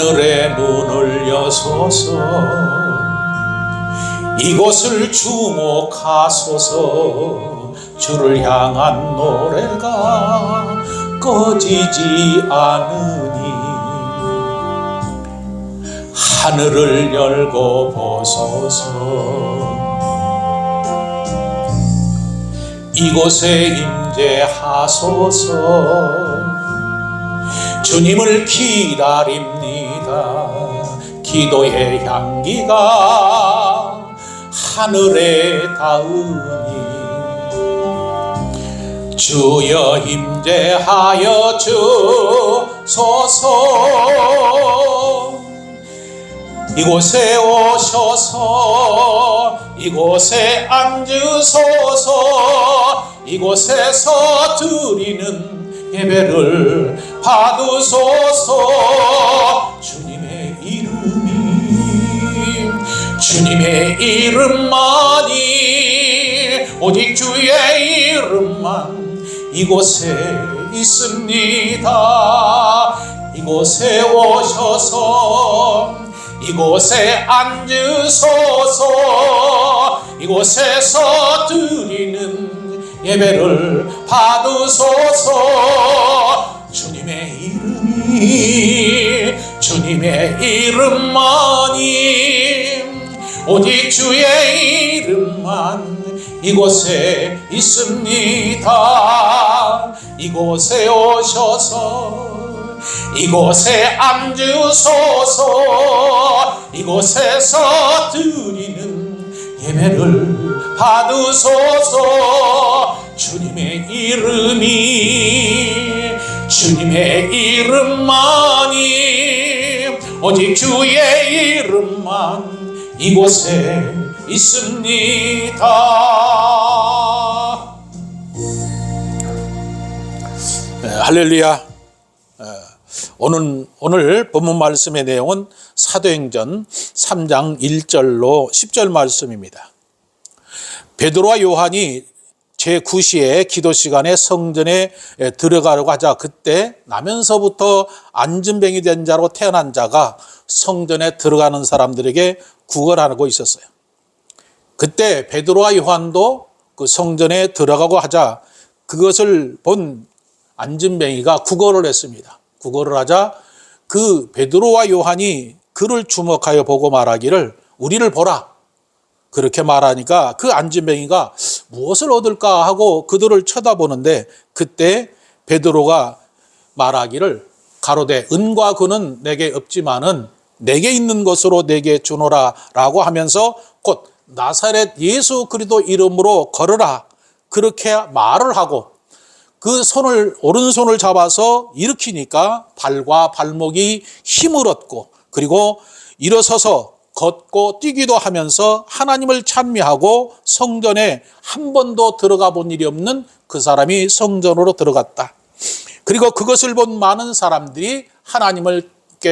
하늘의 문을 여소서 이곳을 주목하소서. 주를 향한 노래가 꺼지지 않으니 하늘을 열고 보소서. 이곳에 임재하소서. 주님을 기다립니다. 기도의 향기가 하늘에 닿으니 주여 임재하여 주소서. 이곳에 오셔서 이곳에 앉으소서. 이곳에서 드리는 예배를 받으소서. 주님의 이름만이 오직 주의 이름만 이곳에 있습니다. 이곳에 오셔서 이곳에 앉으소서. 이곳에서 드리는 예배를 받으소서. 주님의 이름만이 오직 주의 이름만 이곳에 있습니다. 이곳에 오셔서 이곳에 앉으소서. 이곳에서 드리는 예배를 받으소서. 주님의 이름만이 오직 주의 이름만 이곳에 있습니다. 할렐루야. 오늘 본문 말씀의 내용은 사도행전 3장 1절로 10절 말씀입니다. 베드로와 요한이 제9시에 기도 시간에 성전에 들어가려고 하자 그때 나면서부터 안진뱅이 된 자로 태어난 자가 성전에 들어가는 사람들에게 구걸하고 있었어요. 그때 베드로와 요한도 그 성전에 들어가고 하자 그것을 본 안진뱅이가 구걸을 했습니다. 구걸을 하자 그 베드로와 요한이 그를 주목하여 보고 말하기를 우리를 보라. 그렇게 말하니까 그 안진뱅이가 무엇을 얻을까 하고 그들을 쳐다보는데 그때 베드로가 말하기를 가로되 은과 금은 내게 없지만은 내게 있는 것으로 내게 주노라 라고 하면서 곧 나사렛 예수 그리스도 이름으로 걸으라 그렇게 말을 하고 그 오른손을 잡아서 일으키니까 발과 발목이 힘을 얻고 그리고 일어서서 걷고 뛰기도 하면서 하나님을 찬미하고 성전에 한 번도 들어가 본 일이 없는 그 사람이 성전으로 들어갔다. 그리고 그것을 본 많은 사람들이 하나님을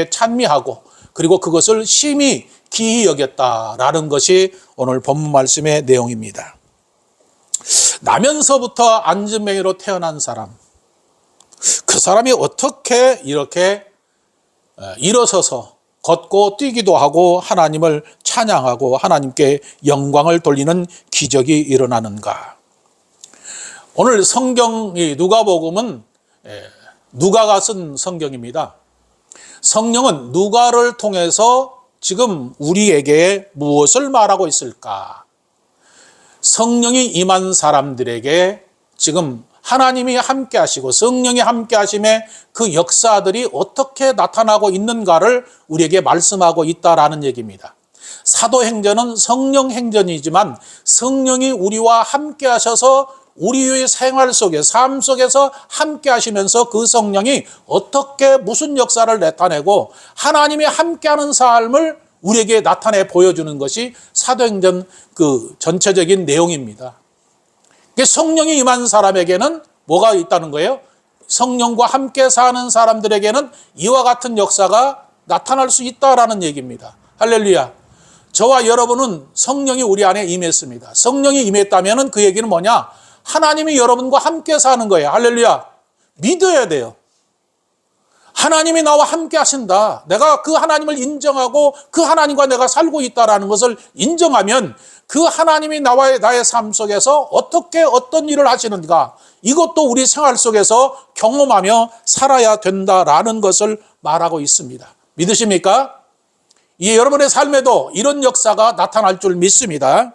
찬미하고 그리고 그것을 심히 기이 여겼다라는 것이 오늘 본문 말씀의 내용입니다. 나면서부터 안진뱅이로 태어난 사람, 그 사람이 어떻게 이렇게 일어서서 걷고 뛰기도 하고 하나님을 찬양하고 하나님께 영광을 돌리는 기적이 일어나는가? 오늘 성경이 누가복음은 누가가 쓴 성경입니다. 성령은 누가를 통해서 지금 우리에게 무엇을 말하고 있을까? 성령이 임한 사람들에게 지금 하나님이 함께 하시고 성령이 함께 하심에 그 역사들이 어떻게 나타나고 있는가를 우리에게 말씀하고 있다라는 얘기입니다. 사도행전은 성령 행전이지만 성령이 우리와 함께 하셔서 우리의 생활 속에 삶 속에서 함께 하시면서 그 성령이 어떻게 무슨 역사를 나타내고 하나님이 함께하는 삶을 우리에게 나타내 보여주는 것이 사도행전 그 전체적인 내용입니다. 성령이 임한 사람에게는 뭐가 있다는 거예요? 성령과 함께 사는 사람들에게는 이와 같은 역사가 나타날 수 있다라는 얘기입니다. 할렐루야. 저와 여러분은 성령이 우리 안에 임했습니다. 성령이 임했다면 그 얘기는 뭐냐? 하나님이 여러분과 함께 사는 거예요. 할렐루야. 믿어야 돼요. 하나님이 나와 함께 하신다. 내가 그 하나님을 인정하고 그 하나님과 내가 살고 있다라는 것을 인정하면 그 하나님이 나의 삶 속에서 어떻게 어떤 일을 하시는가, 이것도 우리 생활 속에서 경험하며 살아야 된다라는 것을 말하고 있습니다. 믿으십니까? 여러분의 삶에도 이런 역사가 나타날 줄 믿습니다.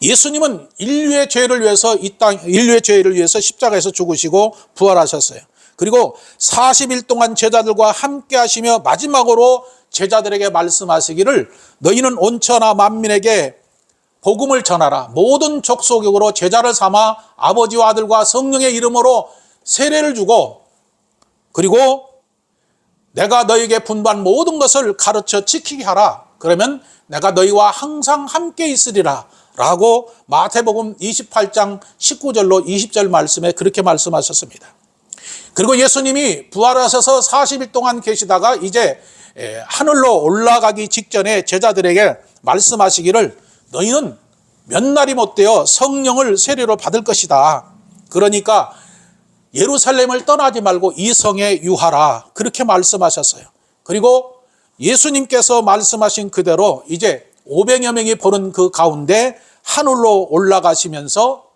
예수님은 인류의 죄를 위해서 십자가에서 죽으시고 부활하셨어요. 그리고 40일 동안 제자들과 함께 하시며 마지막으로 제자들에게 말씀하시기를 너희는 온 천하 만민에게 복음을 전하라. 모든 족속으로 제자를 삼아 아버지와 아들과 성령의 이름으로 세례를 주고 그리고 내가 너희에게 분부한 모든 것을 가르쳐 지키게 하라. 그러면 내가 너희와 항상 함께 있으리라. 라고 마태복음 28장 19절로 20절 말씀에 그렇게 말씀하셨습니다. 그리고 예수님이 부활하셔서 40일 동안 계시다가 이제 하늘로 올라가기 직전에 제자들에게 말씀하시기를 너희는 몇 날이 못되어 성령을 세례로 받을 것이다. 그러니까 예루살렘을 떠나지 말고 이 성에 유하라. 그렇게 말씀하셨어요. 그리고 예수님께서 말씀하신 그대로 이제 500여 명이 보는 그 가운데 하늘로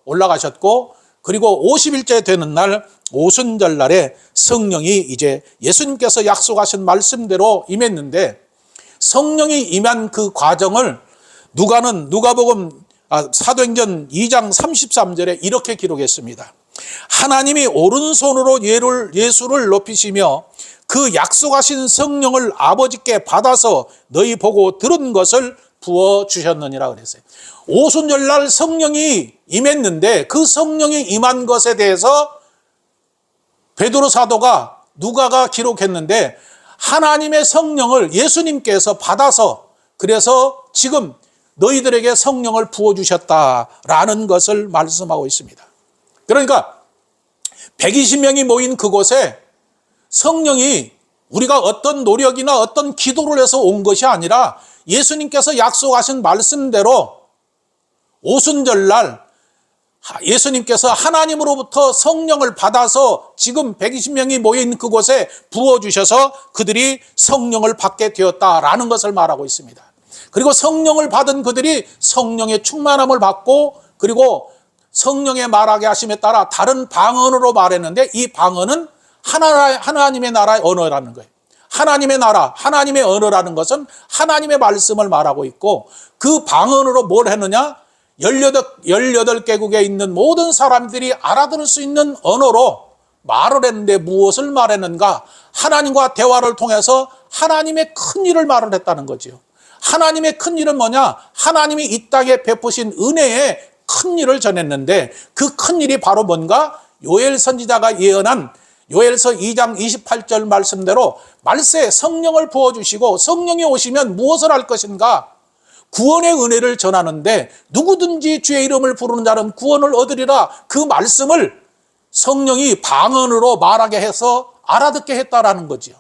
올라가셨고 그리고 50일째 되는 날 오순절 날에 성령이 이제 예수님께서 약속하신 말씀대로 임했는데 성령이 임한 그 과정을 누가복음 사도행전 2장 33절에 이렇게 기록했습니다. 하나님이 오른손으로 예수를 높이시며 그 약속하신 성령을 아버지께 받아서 너희 보고 들은 것을 부어주셨느니라 그랬어요. 오순절날 성령이 임했는데 그 성령이 임한 것에 대해서 베드로 사도가 누가가 기록했는데 하나님의 성령을 예수님께서 받아서 그래서 지금 너희들에게 성령을 부어주셨다라는 것을 말씀하고 있습니다. 그러니까 120명이 모인 그곳에 성령이 우리가 어떤 노력이나 어떤 기도를 해서 온 것이 아니라 예수님께서 약속하신 말씀대로 오순절날 예수님께서 하나님으로부터 성령을 받아서 지금 120명이 모인 그곳에 부어주셔서 그들이 성령을 받게 되었다라는 것을 말하고 있습니다. 그리고 성령을 받은 그들이 성령의 충만함을 받고 그리고 성령의 말하게 하심에 따라 다른 방언으로 말했는데 이 방언은 하나님의 나라의 언어라는 거예요. 하나님의 나라, 하나님의 언어라는 것은 하나님의 말씀을 말하고 있고 그 방언으로 뭘 했느냐? 18개국에 있는 모든 사람들이 알아들을 수 있는 언어로 말을 했는데 무엇을 말했는가? 하나님과 대화를 통해서 하나님의 큰 일을 말을 했다는 거지요. 하나님의 큰 일은 뭐냐? 하나님이 이 땅에 베푸신 은혜의 큰 일을 전했는데 그 큰 일이 바로 뭔가? 요엘 선지자가 예언한 요엘서 2장 28절 말씀대로 말세에 성령을 부어주시고 성령이 오시면 무엇을 할 것인가? 구원의 은혜를 전하는데 누구든지 주의 이름을 부르는 자는 구원을 얻으리라. 그 말씀을 성령이 방언으로 말하게 해서 알아듣게 했다라는 거지요.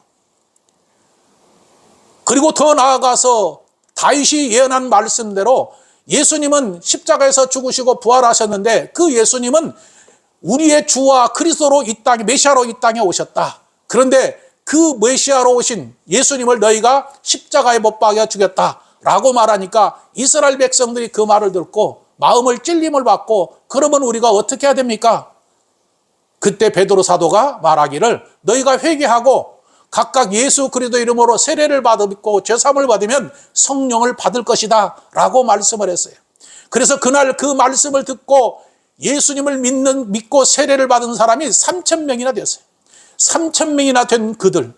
그리고 더 나아가서 다윗이 예언한 말씀대로 예수님은 십자가에서 죽으시고 부활하셨는데 그 예수님은 우리의 주와 그리스도로 이 땅에 메시아로 이 땅에 오셨다. 그런데 그 메시아로 오신 예수님을 너희가 십자가에 못 박여 죽였다라고 말하니까 이스라엘 백성들이 그 말을 듣고 마음을 찔림을 받고 그러면 우리가 어떻게 해야 됩니까? 그때 베드로 사도가 말하기를 너희가 회개하고 각각 예수 그리스도 이름으로 세례를 받고 죄사함을 받으면 성령을 받을 것이다 라고 말씀을 했어요. 그래서 그날 그 말씀을 듣고 예수님을 믿고 세례를 받은 사람이 3,000명이나 되었어요. 3,000명이나 된 그들.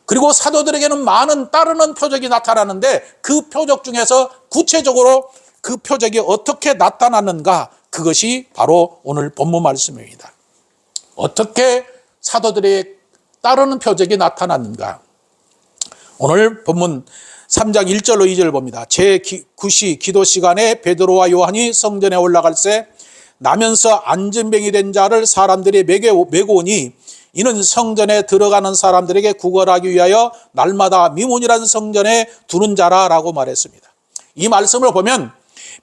그리고 사도들에게는 많은 따르는 표적이 나타나는데 그 표적 중에서 구체적으로 그 표적이 어떻게 나타났는가? 그것이 바로 오늘 본문 말씀입니다. 어떻게 사도들의 따르는 표적이 나타났는가? 오늘 본문 3장 1절로 2절 봅니다. 제9시 기도 시간에 베드로와 요한이 성전에 올라갈 새 나면서 안전병이 된 자를 사람들이 메고 오니 이는 성전에 들어가는 사람들에게 구걸하기 위하여 날마다 미문이라는 성전에 두는 자라라고 말했습니다. 이 말씀을 보면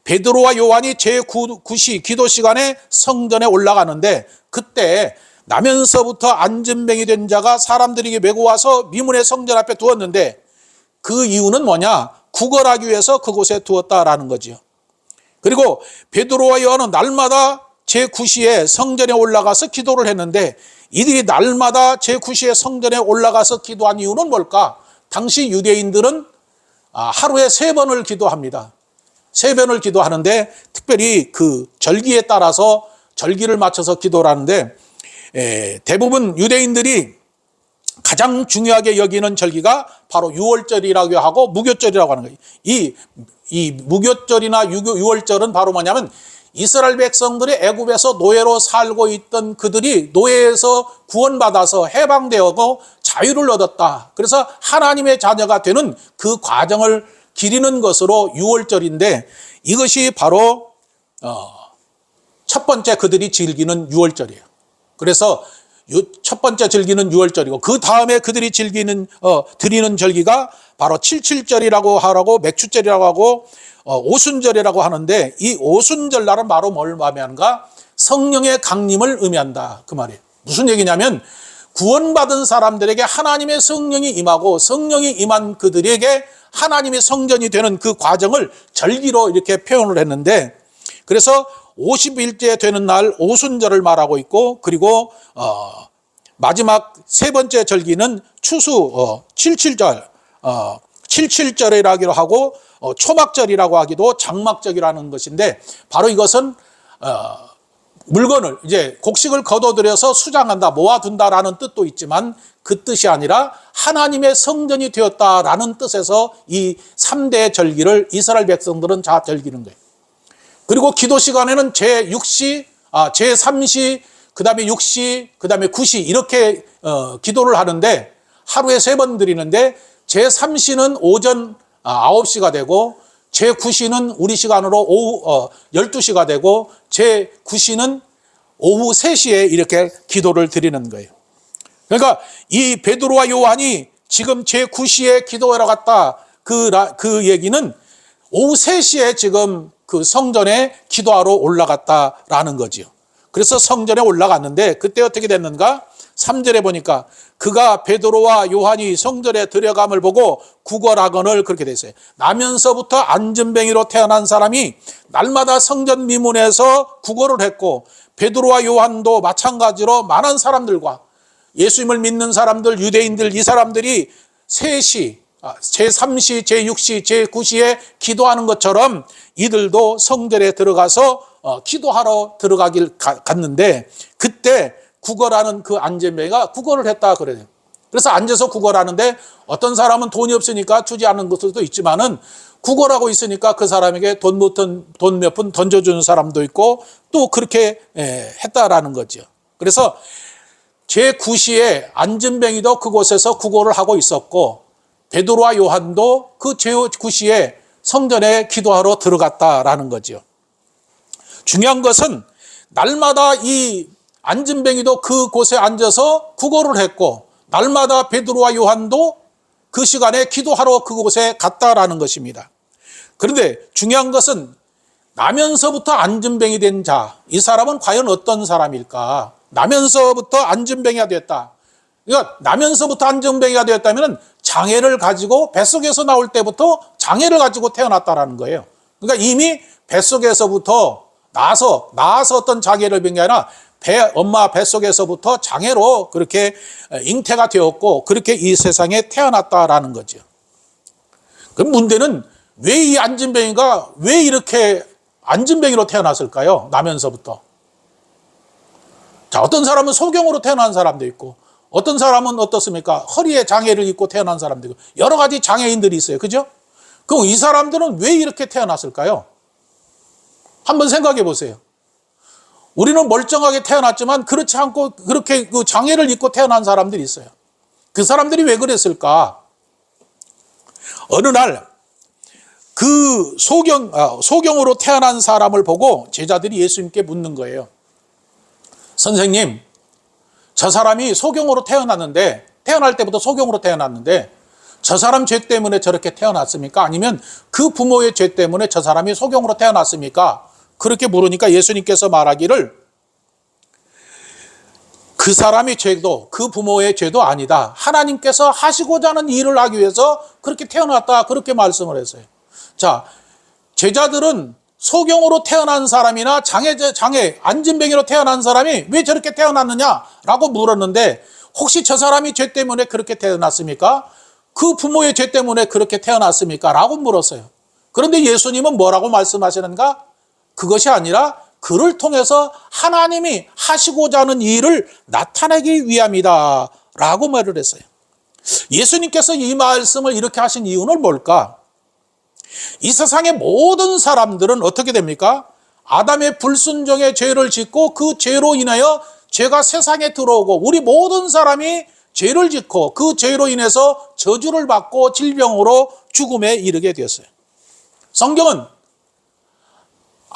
베드로와 요한이 제9시 기도 시간에 성전에 올라가는데 그때 나면서부터 안진뱅이 된 자가 사람들에게 메고 와서 미문의 성전 앞에 두었는데 그 이유는 뭐냐? 구걸하기 위해서 그곳에 두었다라는 거지요. 그리고 베드로와 요한은 날마다 제9시에 성전에 올라가서 기도를 했는데 이들이 날마다 제9시에 성전에 올라가서 기도한 이유는 뭘까? 당시 유대인들은 하루에 3번을 기도합니다. 3번을 기도하는데 특별히 그 절기에 따라서 절기를 맞춰서 기도를 하는데 대부분 유대인들이 가장 중요하게 여기는 절기가 바로 유월절이라고 하고 무교절이라고 하는 거예요. 이 무교절이나 유월절은 바로 뭐냐면 이스라엘 백성들이 애굽에서 노예로 살고 있던 그들이 노예에서 구원받아서 해방되었고 자유를 얻었다. 그래서 하나님의 자녀가 되는 그 과정을 기리는 것으로 유월절인데 이것이 바로 첫 번째 그들이 즐기는 유월절이에요. 그래서 첫 번째 절기는 유월절이고 그 다음에 그들이 드리는 절기가 바로 칠칠절이라고 하고 맥추절이라고 하고 오순절이라고 하는데 이 오순절 날은 바로 뭘 의미하는가? 성령의 강림을 의미한다. 그 말이에요. 무슨 얘기냐면 구원받은 사람들에게 하나님의 성령이 임하고 성령이 임한 그들에게 하나님의 성전이 되는 그 과정을 절기로 이렇게 표현을 했는데 그래서 50일째 되는 날 오순절을 말하고 있고 그리고 마지막 세 번째 절기는 추수 칠칠절 칠칠절이라기도 하고 초막절이라고 하기도 장막절이라는 것인데 바로 이것은 물건을 이제 곡식을 거둬들여서 수장한다 모아둔다라는 뜻도 있지만 그 뜻이 아니라 하나님의 성전이 되었다라는 뜻에서 이 3대 절기를 이스라엘 백성들은 다 즐기는 거예요. 그리고 기도 시간에는 제6시, 제3시, 그 다음에 6시, 그 다음에 9시 이렇게 기도를 하는데 하루에 3번 드리는데 제3시는 오전 9시가 되고 제9시는 우리 시간으로 오후 12시가 되고 제9시는 오후 3시에 이렇게 기도를 드리는 거예요. 그러니까 이 베드로와 요한이 지금 제9시에 기도하러 갔다 그 얘기는 오후 3시에 지금 그 성전에 기도하러 올라갔다라는 거지요. 그래서 성전에 올라갔는데 그때 어떻게 됐는가? 3절에 보니까 그가 베드로와 요한이 성전에 들어감을 보고 구걸하거늘 그렇게 됐어요. 나면서부터 안진뱅이로 태어난 사람이 날마다 성전 미문에서 구걸을 했고 베드로와 요한도 마찬가지로 많은 사람들과 예수님을 믿는 사람들, 유대인들 이 사람들이 3시, 제3시, 제6시, 제9시에 기도하는 것처럼 이들도 성전에 들어가서 기도하러 갔는데 그때 구걸하는 그 안진뱅이가 구걸을 했다 그래요. 그래서 앉아서 구걸하는데 어떤 사람은 돈이 없으니까 주지 않는 것도 있지만은 구걸하고 있으니까 그 사람에게 돈 몇 푼 던져주는 사람도 있고 또 그렇게 했다라는 거죠. 그래서 제9시에 안진뱅이도 그곳에서 구걸을 하고 있었고 베드로와 요한도 그 제9시에 성전에 기도하러 들어갔다라는 거죠. 중요한 것은 날마다 이 안진뱅이도 그곳에 앉아서 구걸을 했고 날마다 베드로와 요한도 그 시간에 기도하러 그곳에 갔다라는 것입니다. 그런데 중요한 것은 나면서부터 안진뱅이 된 자, 이 사람은 과연 어떤 사람일까? 나면서부터 안진뱅이가 됐다. 그러니까 나면서부터 안진뱅이가 되었다면 장애를 가지고 뱃속에서 나올 때부터 장애를 가지고 태어났다라는 거예요. 그러니까 이미 뱃속에서부터 나서 어떤 장애를 뵌 게 아니라 엄마 뱃속에서부터 장애로 그렇게 잉태가 되었고 그렇게 이 세상에 태어났다라는 거죠. 그럼 문제는 왜 이 안진뱅이가 왜 이렇게 안진뱅이로 태어났을까요? 나면서부터. 자, 어떤 사람은 소경으로 태어난 사람도 있고 어떤 사람은 어떻습니까? 허리에 장애를 입고 태어난 사람도 있고 여러 가지 장애인들이 있어요. 그죠? 그럼 이 사람들은 왜 이렇게 태어났을까요? 한번 생각해 보세요. 우리는 멀쩡하게 태어났지만 그렇지 않고 그렇게 그 장애를 입고 태어난 사람들이 있어요. 그 사람들이 왜 그랬을까? 어느 날 그 소경으로 태어난 사람을 보고 제자들이 예수님께 묻는 거예요. 선생님, 저 사람이 소경으로 태어났는데 태어날 때부터 소경으로 태어났는데 저 사람 죄 때문에 저렇게 태어났습니까? 아니면 그 부모의 죄 때문에 저 사람이 소경으로 태어났습니까? 그렇게 물으니까 예수님께서 말하기를 그 사람의 죄도 그 부모의 죄도 아니다. 하나님께서 하시고자 하는 일을 하기 위해서 그렇게 태어났다. 그렇게 말씀을 했어요. 자, 제자들은 소경으로 태어난 사람이나 안진뱅이로 태어난 사람이 왜 저렇게 태어났느냐라고 물었는데 혹시 저 사람이 죄 때문에 그렇게 태어났습니까? 그 부모의 죄 때문에 그렇게 태어났습니까? 라고 물었어요. 그런데 예수님은 뭐라고 말씀하시는가? 그것이 아니라 그를 통해서 하나님이 하시고자 하는 일을 나타내기 위함이다 라고 말을 했어요. 예수님께서 이 말씀을 이렇게 하신 이유는 뭘까? 이 세상의 모든 사람들은 어떻게 됩니까? 아담의 불순종의 죄를 짓고 그 죄로 인하여 죄가 세상에 들어오고 우리 모든 사람이 죄를 짓고 그 죄로 인해서 저주를 받고 질병으로 죽음에 이르게 되었어요. 성경은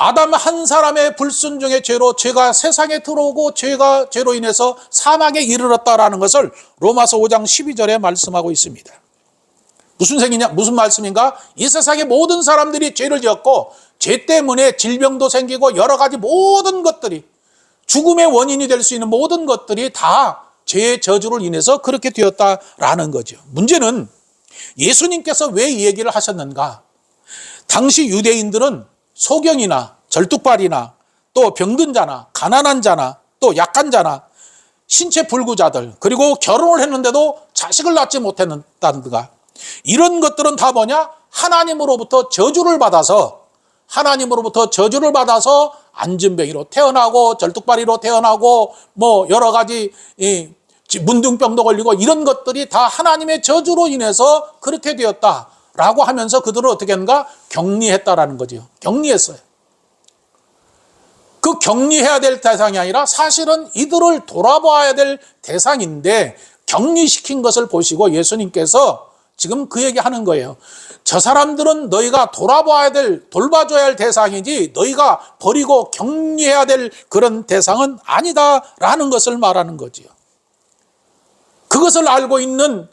아담 한 사람의 불순종의 죄로 죄가 세상에 들어오고 죄로 인해서 사망에 이르렀다라는 것을 로마서 5장 12절에 말씀하고 있습니다. 무슨 말씀인가? 이 세상의 모든 사람들이 죄를 지었고 죄 때문에 질병도 생기고 여러 가지 모든 것들이 죽음의 원인이 될 수 있는 모든 것들이 다 죄의 저주를 인해서 그렇게 되었다라는 거죠. 문제는 예수님께서 왜 이 얘기를 하셨는가? 당시 유대인들은 소경이나 절뚝발이나 또 병든 자나 가난한 자나 또 약한 자나 신체 불구자들 그리고 결혼을 했는데도 자식을 낳지 못했다든가 이런 것들은 다 뭐냐? 하나님으로부터 저주를 받아서 안진뱅이로 태어나고 절뚝발이로 태어나고 뭐 여러 가지 문둥병도 걸리고 이런 것들이 다 하나님의 저주로 인해서 그렇게 되었다라고 하면서 그들을 어떻게 했는가? 격리했다라는 거죠. 격리했어요. 그 격리해야 될 대상이 아니라 사실은 이들을 돌아봐야 될 대상인데 격리시킨 것을 보시고 예수님께서 지금 그 얘기하는 거예요. 저 사람들은 너희가 돌봐줘야 할 대상이지 너희가 버리고 격리해야 될 그런 대상은 아니다라는 것을 말하는 거지요. 그것을 알고 있는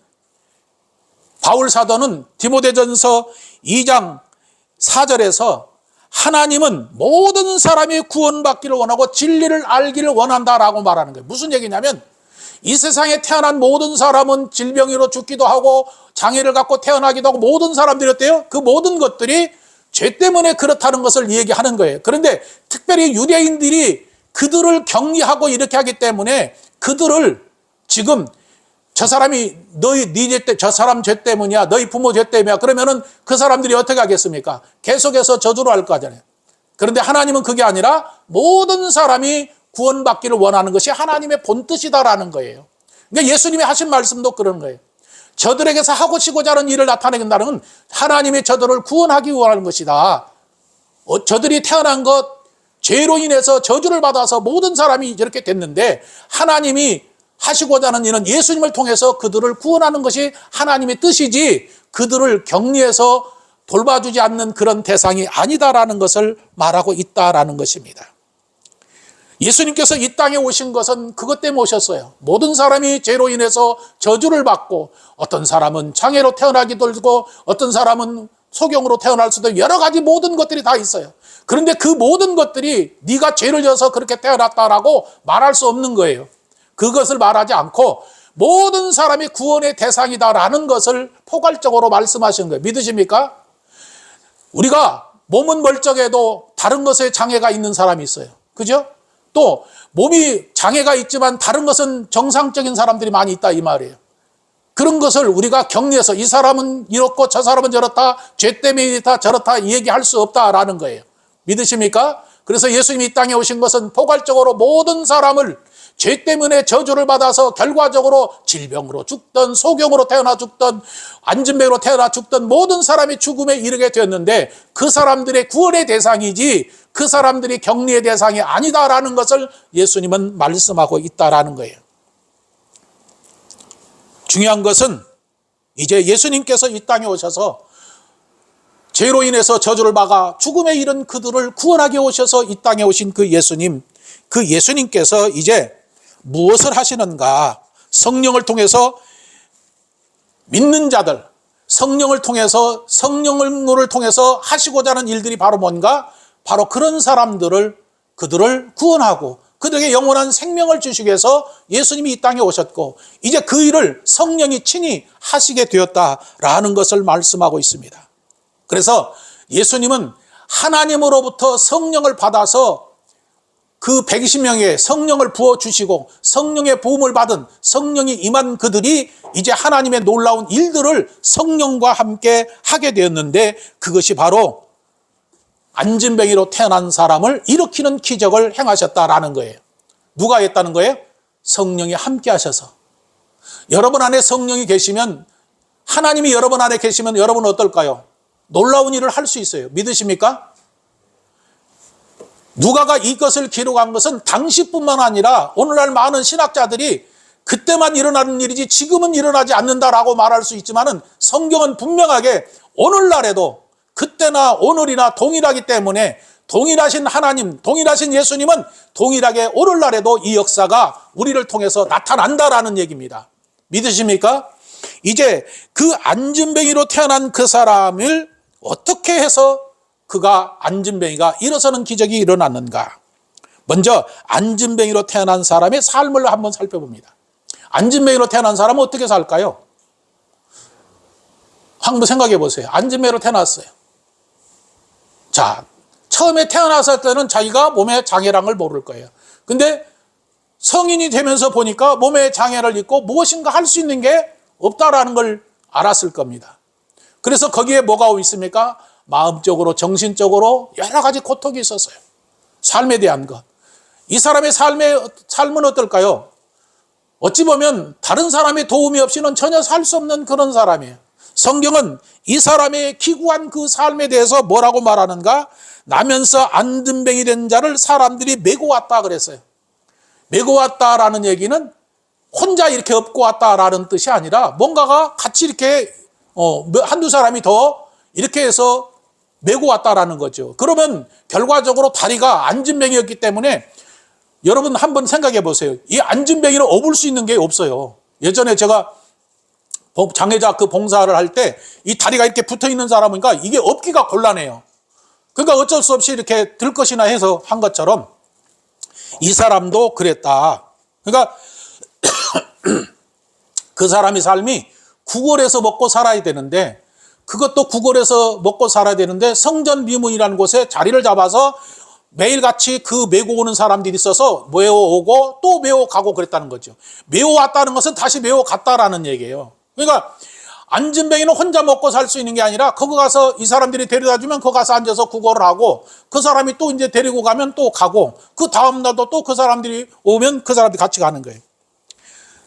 바울 사도는 디모데전서 2장 4절에서 하나님은 모든 사람이 구원받기를 원하고 진리를 알기를 원한다라고 말하는 거예요. 무슨 얘기냐면 이 세상에 태어난 모든 사람은 질병으로 죽기도 하고 장애를 갖고 태어나기도 하고 모든 사람들이 어때요? 그 모든 것들이 죄 때문에 그렇다는 것을 얘기하는 거예요. 그런데 특별히 유대인들이 그들을 격리하고 이렇게 하기 때문에 그들을 지금 저 사람이 저 사람 죄 때문이야. 너희 부모 죄 때문이야. 그러면은 그 사람들이 어떻게 하겠습니까? 계속해서 저주를 할 거 아니에요. 그런데 하나님은 그게 아니라 모든 사람이 구원받기를 원하는 것이 하나님의 본뜻이다라는 거예요. 그러니까 예수님이 하신 말씀도 그런 거예요. 저들에게서 하고시고자 하는 일을 나타낸다는 건 하나님이 저들을 구원하기 원하는 것이다. 저들이 태어난 것, 죄로 인해서 저주를 받아서 모든 사람이 이렇게 됐는데 하나님이 하시고자 하는 일은 예수님을 통해서 그들을 구원하는 것이 하나님의 뜻이지 그들을 격리해서 돌봐주지 않는 그런 대상이 아니다라는 것을 말하고 있다라는 것입니다. 예수님께서 이 땅에 오신 것은 그것 때문에 오셨어요. 모든 사람이 죄로 인해서 저주를 받고 어떤 사람은 장애로 태어나기도 하고 어떤 사람은 소경으로 태어날 수도 있고 여러 가지 모든 것들이 다 있어요. 그런데 그 모든 것들이 네가 죄를 져서 그렇게 태어났다라고 말할 수 없는 거예요. 그것을 말하지 않고 모든 사람이 구원의 대상이다라는 것을 포괄적으로 말씀하시는 거예요. 믿으십니까? 우리가 몸은 멀쩡해도 다른 것에 장애가 있는 사람이 있어요. 그죠? 또 몸이 장애가 있지만 다른 것은 정상적인 사람들이 많이 있다 이 말이에요. 그런 것을 우리가 격리해서 이 사람은 이렇고 저 사람은 저렇다, 죄 때문에 이렇다 저렇다 얘기할 수 없다라는 거예요. 믿으십니까? 그래서 예수님이 이 땅에 오신 것은 포괄적으로 모든 사람을 죄 때문에 저주를 받아서 결과적으로 질병으로 죽던 소경으로 태어나 죽던 안진뱅이로 태어나 죽던 모든 사람이 죽음에 이르게 되었는데 그 사람들의 구원의 대상이지 그 사람들이 격리의 대상이 아니다라는 것을 예수님은 말씀하고 있다라는 거예요. 중요한 것은 이제 예수님께서 이 땅에 오셔서 죄로 인해서 저주를 받아 죽음에 이른 그들을 구원하게 오셔서 이 땅에 오신 그 예수님께서 이제 무엇을 하시는가? 성령을 통해서 믿는 자들, 성령을 통해서 하시고자 하는 일들이 바로 뭔가? 바로 그런 사람들을 그들을 구원하고 그들에게 영원한 생명을 주시기 위해서 예수님이 이 땅에 오셨고 이제 그 일을 성령이 친히 하시게 되었다라는 것을 말씀하고 있습니다. 그래서 예수님은 하나님으로부터 성령을 받아서 그 120명의 성령을 부어주시고 성령의 부음을 받은 성령이 임한 그들이 이제 하나님의 놀라운 일들을 성령과 함께 하게 되었는데 그것이 바로 안진뱅이로 태어난 사람을 일으키는 기적을 행하셨다라는 거예요. 누가 했다는 거예요? 성령이 함께 하셔서. 여러분 안에 성령이 계시면, 하나님이 여러분 안에 계시면 여러분은 어떨까요? 놀라운 일을 할 수 있어요. 믿으십니까? 누가가 이것을 기록한 것은 당시뿐만 아니라 오늘날 많은 신학자들이 그때만 일어나는 일이지 지금은 일어나지 않는다라고 말할 수 있지만은 성경은 분명하게 오늘날에도 그때나 오늘이나 동일하기 때문에 동일하신 하나님, 동일하신 예수님은 동일하게 오늘날에도 이 역사가 우리를 통해서 나타난다라는 얘기입니다. 믿으십니까? 이제 그 안진뱅이로 태어난 그 사람을 어떻게 해서 그가 안진뱅이가 일어서는 기적이 일어났는가? 먼저 안진뱅이로 태어난 사람의 삶을 한번 살펴봅니다. 안진뱅이로 태어난 사람은 어떻게 살까요? 한번 생각해 보세요. 안진뱅이로 태어났어요. 자, 처음에 태어났을 때는 자기가 몸에 장애랑을 모를 거예요. 근데 성인이 되면서 보니까 몸에 장애를 입고 무엇인가 할 수 있는 게 없다라는 걸 알았을 겁니다. 그래서 거기에 뭐가 있습니까? 마음적으로, 정신적으로 여러 가지 고통이 있었어요. 삶에 대한 것. 이 사람의 삶은 어떨까요? 어찌 보면 다른 사람의 도움이 없이는 전혀 살 수 없는 그런 사람이에요. 성경은 이 사람의 기구한 그 삶에 대해서 뭐라고 말하는가? 나면서 안진뱅이 된 자를 사람들이 메고 왔다 그랬어요. 메고 왔다라는 얘기는 혼자 이렇게 업고 왔다라는 뜻이 아니라 뭔가가 같이 이렇게 한두 사람이 더 이렇게 해서 메고 왔다라는 거죠. 그러면 결과적으로 다리가 안진뱅이였기 때문에 여러분 한번 생각해 보세요. 이 안진뱅이를 업을 수 있는 게 없어요. 예전에 제가 장애자 그 봉사를 할 때 이 다리가 이렇게 붙어 있는 사람이니까 이게 업기가 곤란해요. 그러니까 어쩔 수 없이 이렇게 들 것이나 해서 한 것처럼 이 사람도 그랬다. 그러니까 그 사람의 삶이 구걸해서 먹고 살아야 되는데 그것도 구걸해서 먹고 살아야 되는데 성전 비문이라는 곳에 자리를 잡아서 매일같이 그 메고 오는 사람들이 있어서 메워오고 또 메워가고 그랬다는 거죠. 메워왔다는 것은 다시 메워갔다라는 얘기예요. 그러니까 안진뱅이는 혼자 먹고 살 수 있는 게 아니라 거기 가서 이 사람들이 데려다 주면 거기 가서 앉아서 구걸을 하고 그 사람이 또 이제 데리고 가면 또 가고 그 다음 날도 또 그 사람들이 오면 그 사람들이 같이 가는 거예요.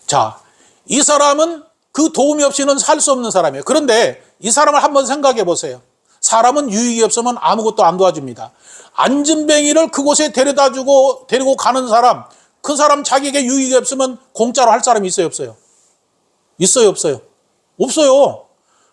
자, 이 사람은 그 도움이 없이는 살 수 없는 사람이에요. 그런데 이 사람을 한번 생각해 보세요. 사람은 유익이 없으면 아무것도 안 도와줍니다. 안진뱅이를 그곳에 데려다 주고 데리고 가는 사람, 그 사람 자기에게 유익이 없으면 공짜로 할 사람이 있어요, 없어요? 있어요, 없어요? 없어요.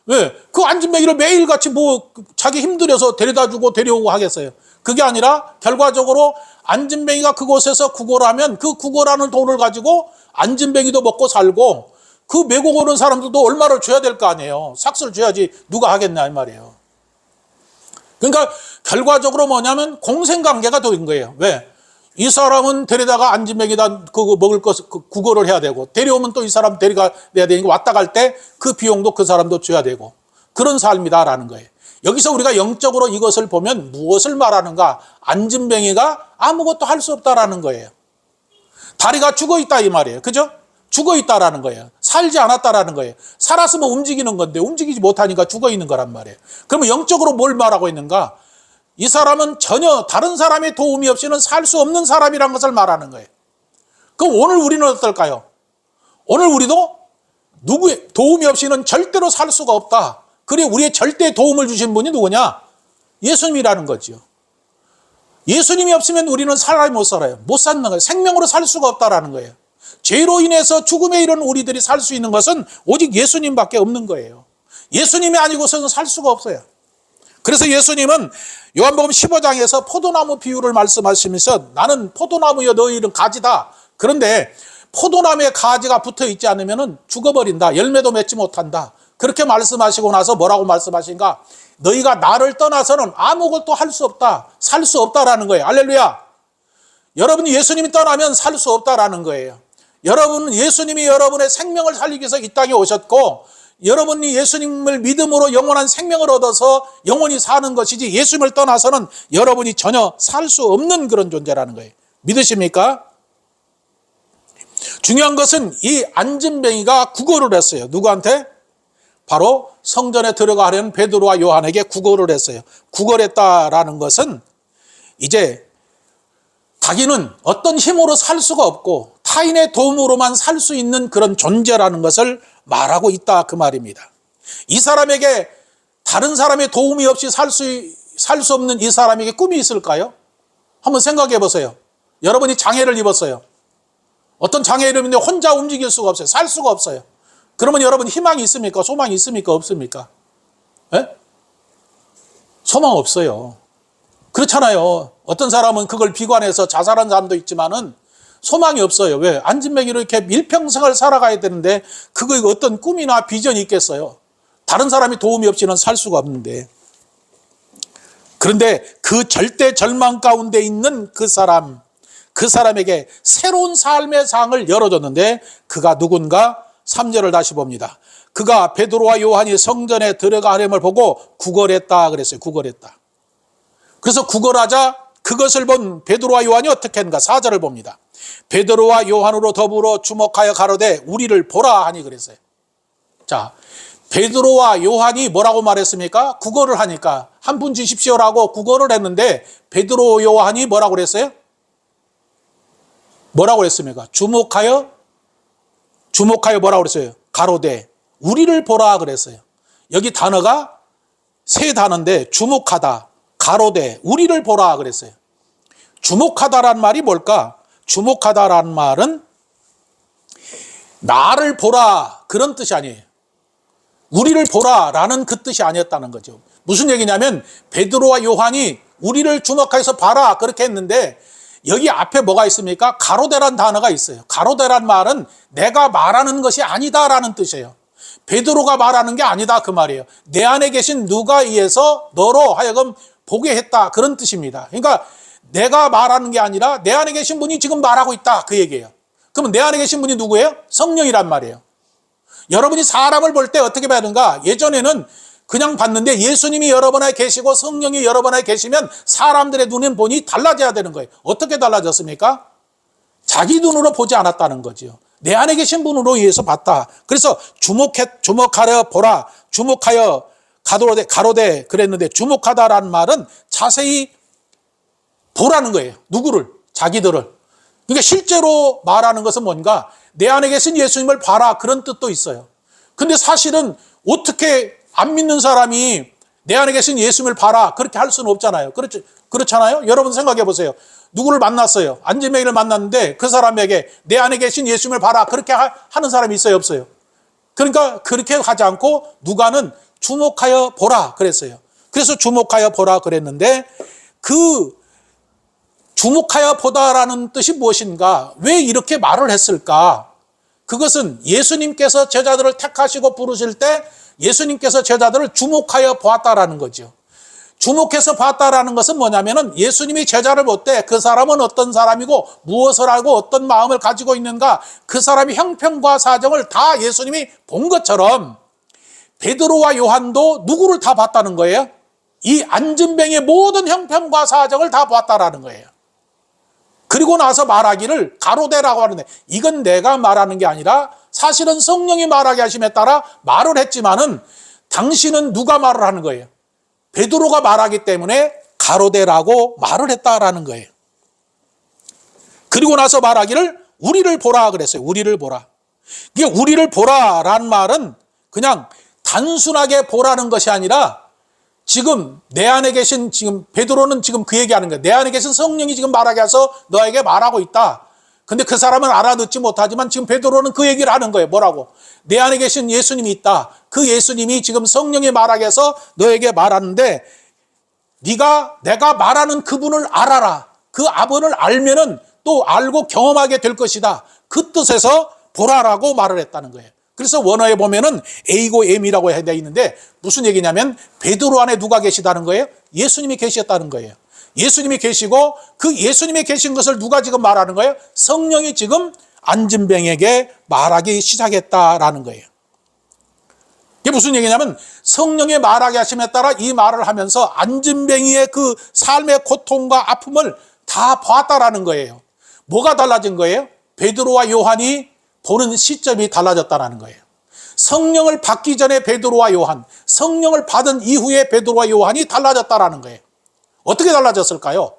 왜? 그 안진뱅이를 매일같이 뭐 자기 힘들어서 데려다 주고 데려오고 하겠어요. 그게 아니라 결과적으로 안진뱅이가 그곳에서 구걸하면 그 구걸하는 돈을 가지고 안진뱅이도 먹고 살고 그 메고 오는 사람들도 얼마를 줘야 될 거 아니에요. 삭스를 줘야지 누가 하겠냐 이 말이에요. 그러니까 결과적으로 뭐냐면 공생관계가 된 거예요. 왜? 이 사람은 데려다가 안진뱅이다 그거 먹을 것 구걸을 해야 되고 데려오면 또 이 사람 데려가야 되니까 왔다 갈 때 그 비용도 그 사람도 줘야 되고 그런 삶이다라는 거예요. 여기서 우리가 영적으로 이것을 보면 무엇을 말하는가? 안진뱅이가 아무것도 할 수 없다라는 거예요. 다리가 죽어 있다 이 말이에요. 그죠? 죽어 있다라는 거예요. 살지 않았다라는 거예요. 살았으면 움직이는 건데 움직이지 못하니까 죽어 있는 거란 말이에요. 그러면 영적으로 뭘 말하고 있는가? 이 사람은 전혀 다른 사람의 도움이 없이는 살 수 없는 사람이라는 것을 말하는 거예요. 그럼 오늘 우리는 어떨까요? 오늘 우리도 누구의 도움이 없이는 절대로 살 수가 없다. 그래 우리의 절대 도움을 주신 분이 누구냐? 예수님이라는 거죠. 예수님이 없으면 우리는 사람이 못 살아요. 못 사는 거예요. 생명으로 살 수가 없다라는 거예요. 죄로 인해서 죽음에 이른 우리들이 살 수 있는 것은 오직 예수님밖에 없는 거예요. 예수님이 아니고서는 살 수가 없어요. 그래서 예수님은 요한복음 15장에서 포도나무 비유를 말씀하시면서 나는 포도나무여 너희는 가지다. 그런데 포도나무에 가지가 붙어 있지 않으면 죽어버린다. 열매도 맺지 못한다. 그렇게 말씀하시고 나서 뭐라고 말씀하신가? 너희가 나를 떠나서는 아무것도 할 수 없다. 살 수 없다라는 거예요. 할렐루야. 여러분이 예수님이 떠나면 살 수 없다라는 거예요. 여러분은 예수님이 여러분의 생명을 살리기 위해서 이 땅에 오셨고, 여러분이 예수님을 믿음으로 영원한 생명을 얻어서 영원히 사는 것이지, 예수님을 떠나서는 여러분이 전혀 살 수 없는 그런 존재라는 거예요. 믿으십니까? 중요한 것은 이 안진뱅이가 구걸을 했어요. 누구한테? 바로 성전에 들어가려는 베드로와 요한에게 구걸을 했어요. 구걸했다라는 것은 이제 자기는 어떤 힘으로 살 수가 없고 타인의 도움으로만 살 수 있는 그런 존재라는 것을 말하고 있다, 그 말입니다. 이 사람에게 다른 사람의 도움이 없이 살 수 없는 이 사람에게 꿈이 있을까요? 한번 생각해 보세요. 여러분이 장애를 입었어요. 어떤 장애를 입었는데 혼자 움직일 수가 없어요. 살 수가 없어요. 그러면 여러분 희망이 있습니까? 소망이 있습니까? 없습니까? 예? 소망 없어요. 그렇잖아요. 어떤 사람은 그걸 비관해서 자살한 사람도 있지만은 소망이 없어요. 왜? 안진뱅이로 이렇게 일평생을 살아가야 되는데 그거 어떤 꿈이나 비전이 있겠어요? 다른 사람이 도움이 없이는 살 수가 없는데. 그런데 그 절대 절망 가운데 있는 그 사람에게 새로운 삶의 상을 열어줬는데 그가 누군가? 3절을 다시 봅니다. 그가 베드로와 요한이 성전에 들어가려을 보고 구걸했다 그랬어요. 구걸했다. 그래서 구걸하자 그것을 본 베드로와 요한이 어떻게 했는가? 4절을 봅니다. 베드로와 요한으로 더불어 주목하여 가로되 우리를 보라 하니 그랬어요. 자, 베드로와 요한이 뭐라고 말했습니까? 구걸을 하니까 한 분 주십시오라고 구걸을 했는데 베드로 요한이 뭐라고 그랬어요? 뭐라고 그랬습니까? 주목하여 뭐라고 그랬어요? 가로되 우리를 보라 그랬어요. 여기 단어가 세 단어인데 주목하다, 가로되 우리를 보라 그랬어요. 주목하다란 말이 뭘까? 주목하다란 말은 나를 보라 그런 뜻이 아니에요. 우리를 보라라는 그 뜻이 아니었다는 거죠. 무슨 얘기냐면 베드로와 요한이 우리를 주목해서 봐라 그렇게 했는데 여기 앞에 뭐가 있습니까? 가로대란 단어가 있어요. 가로대란 말은 내가 말하는 것이 아니다라는 뜻이에요. 베드로가 말하는 게 아니다 그 말이에요. 내 안에 계신 누가 의해서 너로 하여금 보게 했다 그런 뜻입니다. 그러니까 내가 말하는 게 아니라 내 안에 계신 분이 지금 말하고 있다 그 얘기예요. 그러면 내 안에 계신 분이 누구예요? 성령이란 말이에요. 여러분이 사람을 볼 때 어떻게 봐야 되는가? 예전에는 그냥 봤는데 예수님이 여러분 안에 계시고 성령이 여러분 안에 계시면 사람들의 눈은 보니 달라져야 되는 거예요. 어떻게 달라졌습니까? 자기 눈으로 보지 않았다는 거죠. 내 안에 계신 분으로 의해서 봤다. 그래서 주목하여 보라, 주목하여 가로되 그랬는데 주목하다라는 말은 자세히 보라는 거예요. 누구를? 자기들을. 그러니까 실제로 말하는 것은 뭔가 내 안에 계신 예수님을 봐라 그런 뜻도 있어요. 근데 사실은 어떻게 안 믿는 사람이 내 안에 계신 예수님을 봐라 그렇게 할 수는 없잖아요. 그렇잖아요. 여러분 생각해 보세요. 누구를 만났어요. 안진뱅이를 만났는데 그 사람에게 내 안에 계신 예수님을 봐라 그렇게 하는 사람이 있어요? 없어요? 그러니까 그렇게 하지 않고 누가는 주목하여 보라 그랬어요. 그래서 주목하여 보라 그랬는데 그 주목하여 보다라는 뜻이 무엇인가? 왜 이렇게 말을 했을까? 그것은 예수님께서 제자들을 택하시고 부르실 때 예수님께서 제자들을 주목하여 보았다라는 거죠. 주목해서 봤다라는 것은 뭐냐면은 예수님이 제자를 볼 때 그 사람은 어떤 사람이고 무엇을 알고 어떤 마음을 가지고 있는가 그 사람의 형편과 사정을 다 예수님이 본 것처럼 베드로와 요한도 누구를 다 봤다는 거예요? 이 안진뱅이의 모든 형편과 사정을 다 봤다라는 거예요. 그리고 나서 말하기를 가로대라고 하는데 이건 내가 말하는 게 아니라 사실은 성령이 말하게 하심에 따라 말을 했지만은 당신은 누가 말을 하는 거예요? 베드로가 말하기 때문에 가로대라고 말을 했다라는 거예요. 그리고 나서 말하기를 우리를 보라 그랬어요. 우리를 보라. 이게 우리를 보라라는 말은 그냥 단순하게 보라는 것이 아니라 지금 내 안에 계신 지금 베드로는 지금 그 얘기하는 거예요. 내 안에 계신 성령이 지금 말하게 해서 너에게 말하고 있다. 근데 그 사람은 알아듣지 못하지만 지금 베드로는 그 얘기를 하는 거예요. 뭐라고? 내 안에 계신 예수님이 있다. 그 예수님이 지금 성령이 말하게 해서 너에게 말하는데 내가 말하는 그분을 알아라. 그 아분을 알면은 또 알고 경험하게 될 것이다. 그 뜻에서 보라라고 말을 했다는 거예요. 그래서 원어에 보면은 A고 M이라고 되어 있는데 무슨 얘기냐면 베드로 안에 누가 계시다는 거예요? 예수님이 계셨다는 거예요. 예수님이 계시고 그 예수님이 계신 것을 누가 지금 말하는 거예요? 성령이 지금 안진뱅에게 말하기 시작했다라는 거예요. 이게 무슨 얘기냐면 성령의 말하게 하심에 따라 이 말을 하면서 안진뱅이의 그 삶의 고통과 아픔을 다 보았다라는 거예요. 뭐가 달라진 거예요? 베드로와 요한이 보는 시점이 달라졌다는 거예요. 성령을 받기 전에 베드로와 요한, 성령을 받은 이후에 베드로와 요한이 달라졌다는 거예요. 어떻게 달라졌을까요?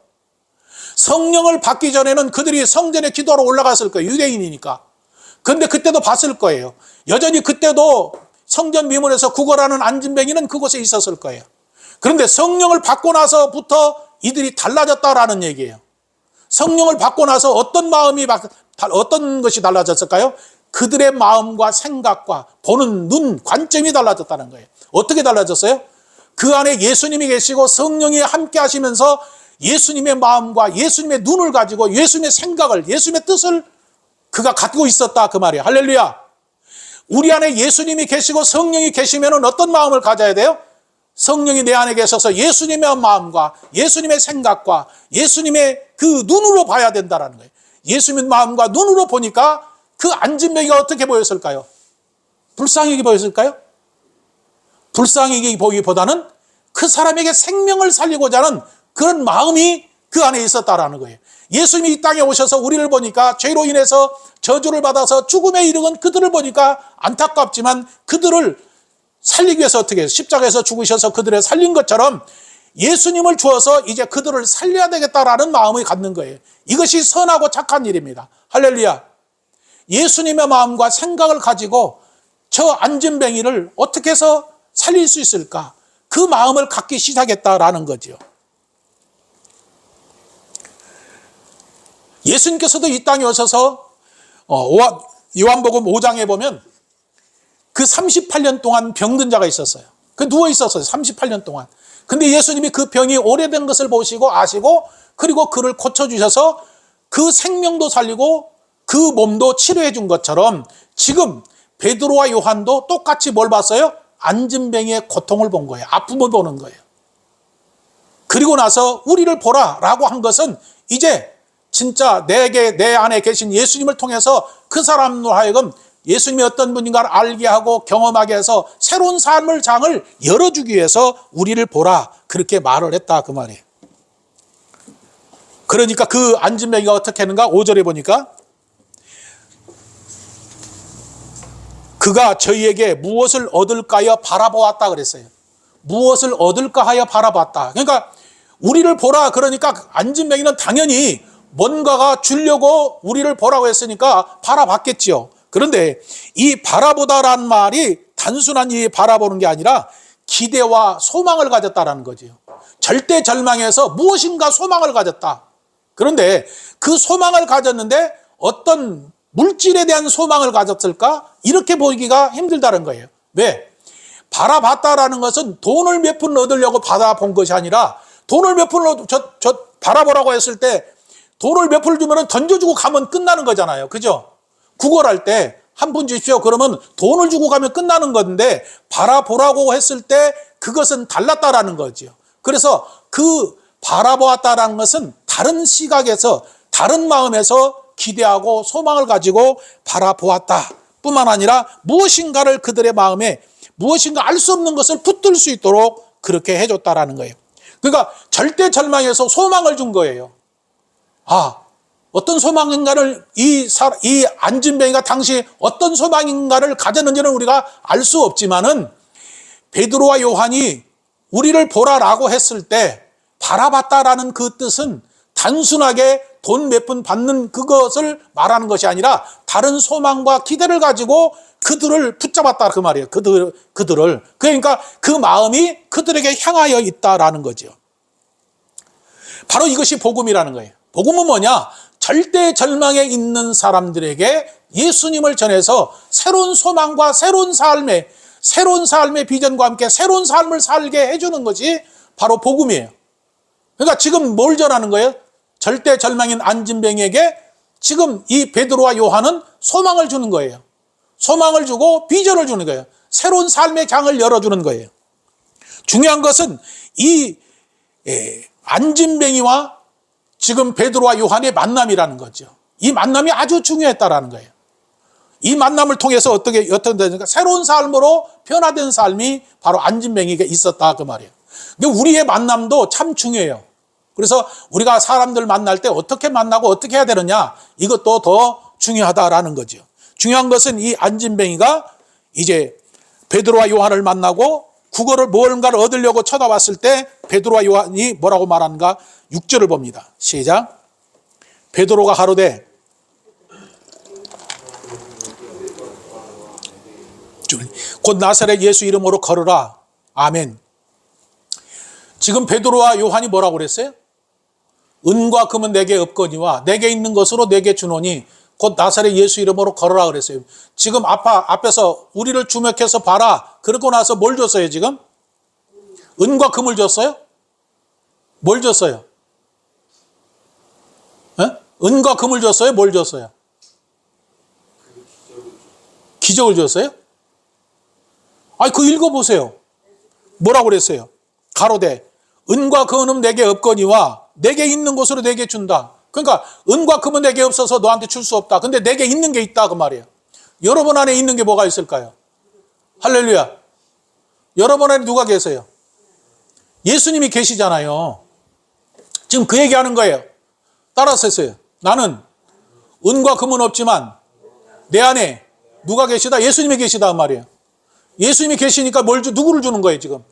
성령을 받기 전에는 그들이 성전에 기도하러 올라갔을 거예요. 유대인이니까. 그런데 그때도 봤을 거예요. 여전히 그때도 성전 미문에서 구걸하는 안진뱅이는 그곳에 있었을 거예요. 그런데 성령을 받고 나서부터 이들이 달라졌다라는 얘기예요. 성령을 받고 나서 어떤 것이 달라졌을까요? 그들의 마음과 생각과 보는 눈, 관점이 달라졌다는 거예요. 어떻게 달라졌어요? 그 안에 예수님이 계시고 성령이 함께 하시면서 예수님의 마음과 예수님의 눈을 가지고 예수님의 생각을, 예수님의 뜻을 그가 갖고 있었다 그 말이에요. 할렐루야. 우리 안에 예수님이 계시고 성령이 계시면 어떤 마음을 가져야 돼요? 성령이 내 안에 계셔서 예수님의 마음과 예수님의 생각과 예수님의 그 눈으로 봐야 된다는 거예요. 예수님의 마음과 눈으로 보니까 그 안진뱅이가 어떻게 보였을까요? 불쌍하게 보였을까요? 불쌍하게 보기보다는 그 사람에게 생명을 살리고자 하는 그런 마음이 그 안에 있었다라는 거예요. 예수님이 이 땅에 오셔서 우리를 보니까 죄로 인해서 저주를 받아서 죽음에 이르는 그들을 보니까 안타깝지만 그들을 살리기 위해서 어떻게 해요? 십자가에서 죽으셔서 그들을 살린 것처럼 예수님을 주어서 이제 그들을 살려야 되겠다라는 마음을 갖는 거예요. 이것이 선하고 착한 일입니다. 할렐루야. 예수님의 마음과 생각을 가지고 저 안진뱅이를 어떻게 해서 살릴 수 있을까? 그 마음을 갖기 시작했다라는 거죠. 예수님께서도 이 땅에 오셔서 요한복음 5장에 보면 그 38년 동안 병든 자가 있었어요. 그 누워 있었어요. 38년 동안. 근데 예수님이 그 병이 오래된 것을 보시고 아시고 그리고 그를 고쳐주셔서 그 생명도 살리고 그 몸도 치료해 준 것처럼 지금 베드로와 요한도 똑같이 뭘 봤어요? 안진뱅이의 고통을 본 거예요. 아픔을 보는 거예요. 그리고 나서 우리를 보라라고 한 것은 이제 진짜 내 안에 계신 예수님을 통해서 그 사람으로 하여금 예수님이 어떤 분인가를 알게 하고 경험하게 해서 새로운 삶의 장을 열어주기 위해서 우리를 보라 그렇게 말을 했다 그 말이에요. 그러니까 그 안진뱅이가 어떻게 했는가? 5절에 보니까 그가 저희에게 무엇을 얻을까 하여 바라보았다 그랬어요. 무엇을 얻을까 하여 바라봤다. 그러니까 우리를 보라 그러니까 안진뱅이는 당연히 뭔가가 주려고 우리를 보라고 했으니까 바라봤겠지요. 그런데 이 바라보다라는 말이 단순한 이 바라보는 게 아니라 기대와 소망을 가졌다라는 거죠. 절대 절망에서 무엇인가 소망을 가졌다. 그런데 그 소망을 가졌는데 어떤 물질에 대한 소망을 가졌을까? 이렇게 보기가 힘들다는 거예요. 왜? 바라봤다라는 것은 돈을 몇 푼 얻으려고 받아본 것이 아니라 돈을 몇 푼 바라보라고 했을 때 돈을 몇 푼 주면 던져주고 가면 끝나는 거잖아요. 그죠? 구걸할 때 한 푼 주십시오. 그러면 돈을 주고 가면 끝나는 건데 바라보라고 했을 때 그것은 달랐다라는 거죠. 그래서 그 바라보았다라는 것은 다른 시각에서 다른 마음에서 기대하고 소망을 가지고 바라보았다 뿐만 아니라 무엇인가를 그들의 마음에 무엇인가 알 수 없는 것을 붙들 수 있도록 그렇게 해줬다라는 거예요. 그러니까 절대 절망에서 소망을 준 거예요. 어떤 소망인가를 이 안진뱅이가 당시 어떤 소망인가를 가졌는지는 우리가 알 수 없지만은 베드로와 요한이 우리를 보라라고 했을 때 바라봤다라는 그 뜻은 단순하게 돈 몇 푼 받는 그것을 말하는 것이 아니라 다른 소망과 기대를 가지고 그들을 붙잡았다 그 말이에요. 그들을. 그러니까 그 마음이 그들에게 향하여 있다라는 거죠. 바로 이것이 복음이라는 거예요. 복음은 뭐냐? 절대 절망에 있는 사람들에게 예수님을 전해서 새로운 소망과 새로운 삶의 비전과 함께 새로운 삶을 살게 해주는 것이 바로 복음이에요. 그러니까 지금 뭘 전하는 거예요? 절대 절망인 안진뱅이에게 지금 이 베드로와 요한은 소망을 주는 거예요. 소망을 주고 비전을 주는 거예요. 새로운 삶의 장을 열어주는 거예요. 중요한 것은 이 안진뱅이와 지금 베드로와 요한의 만남이라는 거죠. 이 만남이 아주 중요했다라는 거예요. 이 만남을 통해서 어떻게 되니까 새로운 삶으로 변화된 삶이 바로 안진뱅이에게 있었다 그 말이에요. 근데 우리의 만남도 참 중요해요. 그래서 우리가 사람들 만날 때 어떻게 만나고 어떻게 해야 되느냐, 이것도 더 중요하다라는 거죠. 중요한 것은 이 안진뱅이가 이제 베드로와 요한을 만나고 국어를 무언가를 얻으려고 쳐다봤을 때 베드로와 요한이 뭐라고 말하는가? 6절을 봅니다. 시작. 베드로가 가로되 곧 나사렛 예수 이름으로 걸으라. 아멘. 지금 베드로와 요한이 뭐라고 그랬어요? 은과 금은 내게 없거니와 내게 있는 것으로 내게 주노니 곧 나사렛 예수 이름으로 걸으라 그랬어요. 지금 앞에서 우리를 주목해서 봐라. 그러고 나서 뭘 줬어요 지금? 은과 금을 줬어요? 뭘 줬어요? 은과 금을 줬어요? 뭘 줬어요? 기적을 줬어요? 아니, 그거 읽어보세요. 뭐라고 그랬어요? 가로되 은과 금은 내게 없거니와 내게 있는 것으로 내게 준다. 그러니까 은과 금은 내게 없어서 너한테 줄 수 없다. 근데 내게 있는 게 있다 그 말이에요. 여러분 안에 있는 게 뭐가 있을까요? 할렐루야. 여러분 안에 누가 계세요? 예수님이 계시잖아요. 지금 그 얘기하는 거예요. 따라서 했어요. 나는 은과 금은 없지만 내 안에 누가 계시다? 예수님이 계시다 그 말이에요. 예수님이 계시니까 누구를 주는 거예요 지금?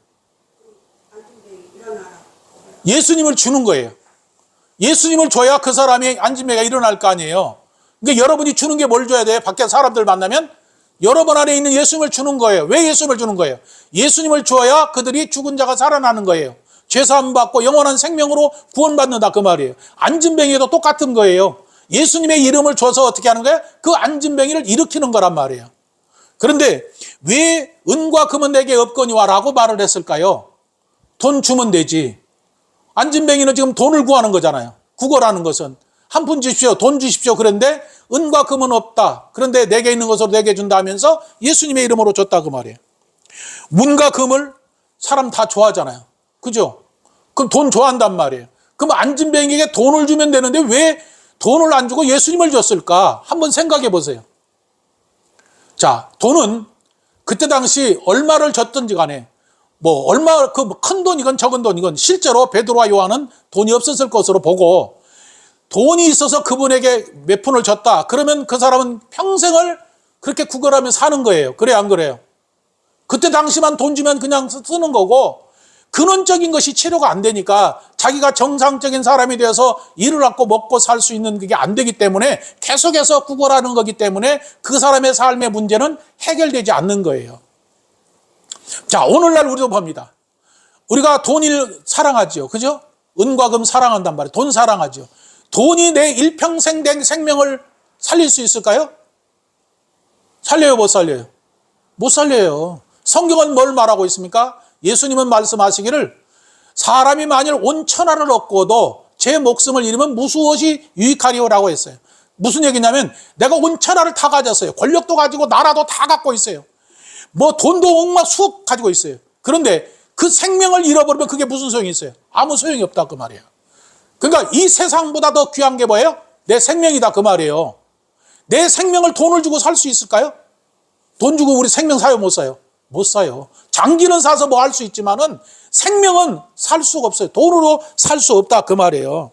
예수님을 주는 거예요. 예수님을 줘야 그 사람이 안진뱅이가 일어날 거 아니에요. 그러니까 여러분이 주는 게 뭘 줘야 돼요? 밖에 사람들 만나면 여러분 안에 있는 예수님을 주는 거예요. 왜 예수님을 주는 거예요? 예수님을 줘야 그들이 죽은 자가 살아나는 거예요. 죄사함 받고 영원한 생명으로 구원받는다 그 말이에요. 안진뱅이도 똑같은 거예요. 예수님의 이름을 줘서 어떻게 하는 거예요? 그 안진뱅이를 일으키는 거란 말이에요. 그런데 왜 은과 금은 내게 없거니와 라고 말을 했을까요? 돈 주면 되지. 안진뱅이는 지금 돈을 구하는 거잖아요. 국어라는 것은 한 푼 주십시오, 돈 주십시오. 그런데 은과 금은 없다. 그런데 내게 있는 것으로 내게 준다 하면서 예수님의 이름으로 줬다 그 말이에요. 문과 금을 사람 다 좋아하잖아요. 그죠? 그럼 돈 좋아한단 말이에요. 그럼 안진뱅이에게 돈을 주면 되는데 왜 돈을 안 주고 예수님을 줬을까? 한번 생각해 보세요. 자, 돈은 그때 당시 얼마를 줬든지 간에 얼마 큰 돈이건 적은 돈이건 실제로 베드로와 요한은 돈이 없었을 것으로 보고 돈이 있어서 그분에게 몇 푼을 줬다. 그러면 그 사람은 평생을 그렇게 구걸하며 사는 거예요. 그래요, 안 그래요? 그때 당시만 돈 주면 그냥 쓰는 거고 근원적인 것이 치료가 안 되니까 자기가 정상적인 사람이 되어서 일을 갖고 먹고 살 수 있는 그게 안 되기 때문에 계속해서 구걸하는 거기 때문에 그 사람의 삶의 문제는 해결되지 않는 거예요. 자, 오늘날 우리도 봅니다. 우리가 돈을 사랑하죠. 그죠? 은과 금 사랑한단 말이에요. 돈 사랑하죠. 돈이 내 일평생 된 생명을 살릴 수 있을까요? 살려요, 못 살려요? 못 살려요. 성경은 뭘 말하고 있습니까? 예수님은 말씀하시기를 사람이 만일 온 천하를 얻고도 제 목숨을 잃으면 무엇이 유익하리오라고 했어요. 무슨 얘기냐면 내가 온 천하를 다 가졌어요. 권력도 가지고 나라도 다 갖고 있어요. 돈도 億만 수억 가지고 있어요. 그런데 그 생명을 잃어버리면 그게 무슨 소용이 있어요? 아무 소용이 없다 그 말이에요. 그러니까 이 세상보다 더 귀한 게 뭐예요? 내 생명이다 그 말이에요. 내 생명을 돈을 주고 살 수 있을까요? 돈 주고 우리 생명 사요, 못 사요? 못 사요. 장기는 사서 뭐 할 수 있지만은 생명은 살 수가 없어요. 돈으로 살 수 없다 그 말이에요.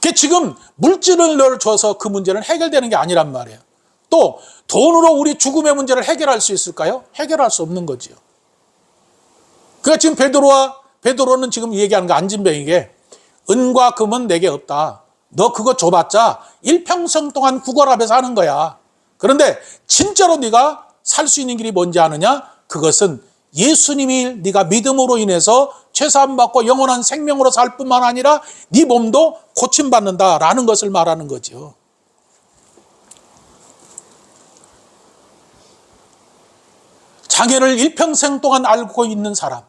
그게 지금 물질을 줘서 그 문제는 해결되는 게 아니란 말이에요. 또 돈으로 우리 죽음의 문제를 해결할 수 있을까요? 해결할 수 없는 거지요. 그러니까 지금 베드로는 지금 얘기하는 거 안진뱅이에게 은과 금은 내게 없다. 너 그거 줘봤자 일평생 동안 구걸하면서 하는 거야. 그런데 진짜로 네가 살 수 있는 길이 뭔지 아느냐? 그것은 예수님이 네가 믿음으로 인해서 죄사함 받고 영원한 생명으로 살 뿐만 아니라 네 몸도 고침받는다라는 것을 말하는 거죠. 장애를 일평생 동안 앓고 있는 사람,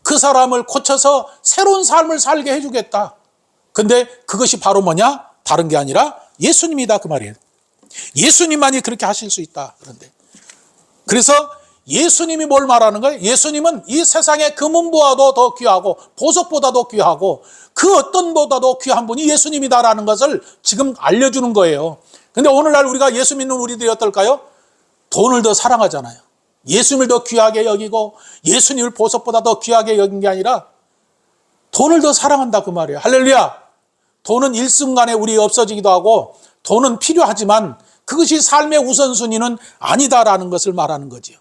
그 사람을 고쳐서 새로운 삶을 살게 해주겠다. 근데 그것이 바로 뭐냐? 다른 게 아니라 예수님이다 그 말이에요. 예수님만이 그렇게 하실 수 있다. 그런데 그래서 예수님이 뭘 말하는 거예요? 예수님은 이 세상의 금은보다도 더 귀하고 보석보다도 귀하고 그 어떤 보다도 귀한 분이 예수님이다라는 것을 지금 알려주는 거예요. 근데 오늘날 우리가 예수 믿는 우리들이 어떨까요? 돈을 더 사랑하잖아요. 예수님을 더 귀하게 여기고 예수님을 보석보다 더 귀하게 여긴 게 아니라 돈을 더 사랑한다 그 말이에요. 할렐루야. 돈은 일순간에 우리 없어지기도 하고 돈은 필요하지만 그것이 삶의 우선순위는 아니다라는 것을 말하는 거죠.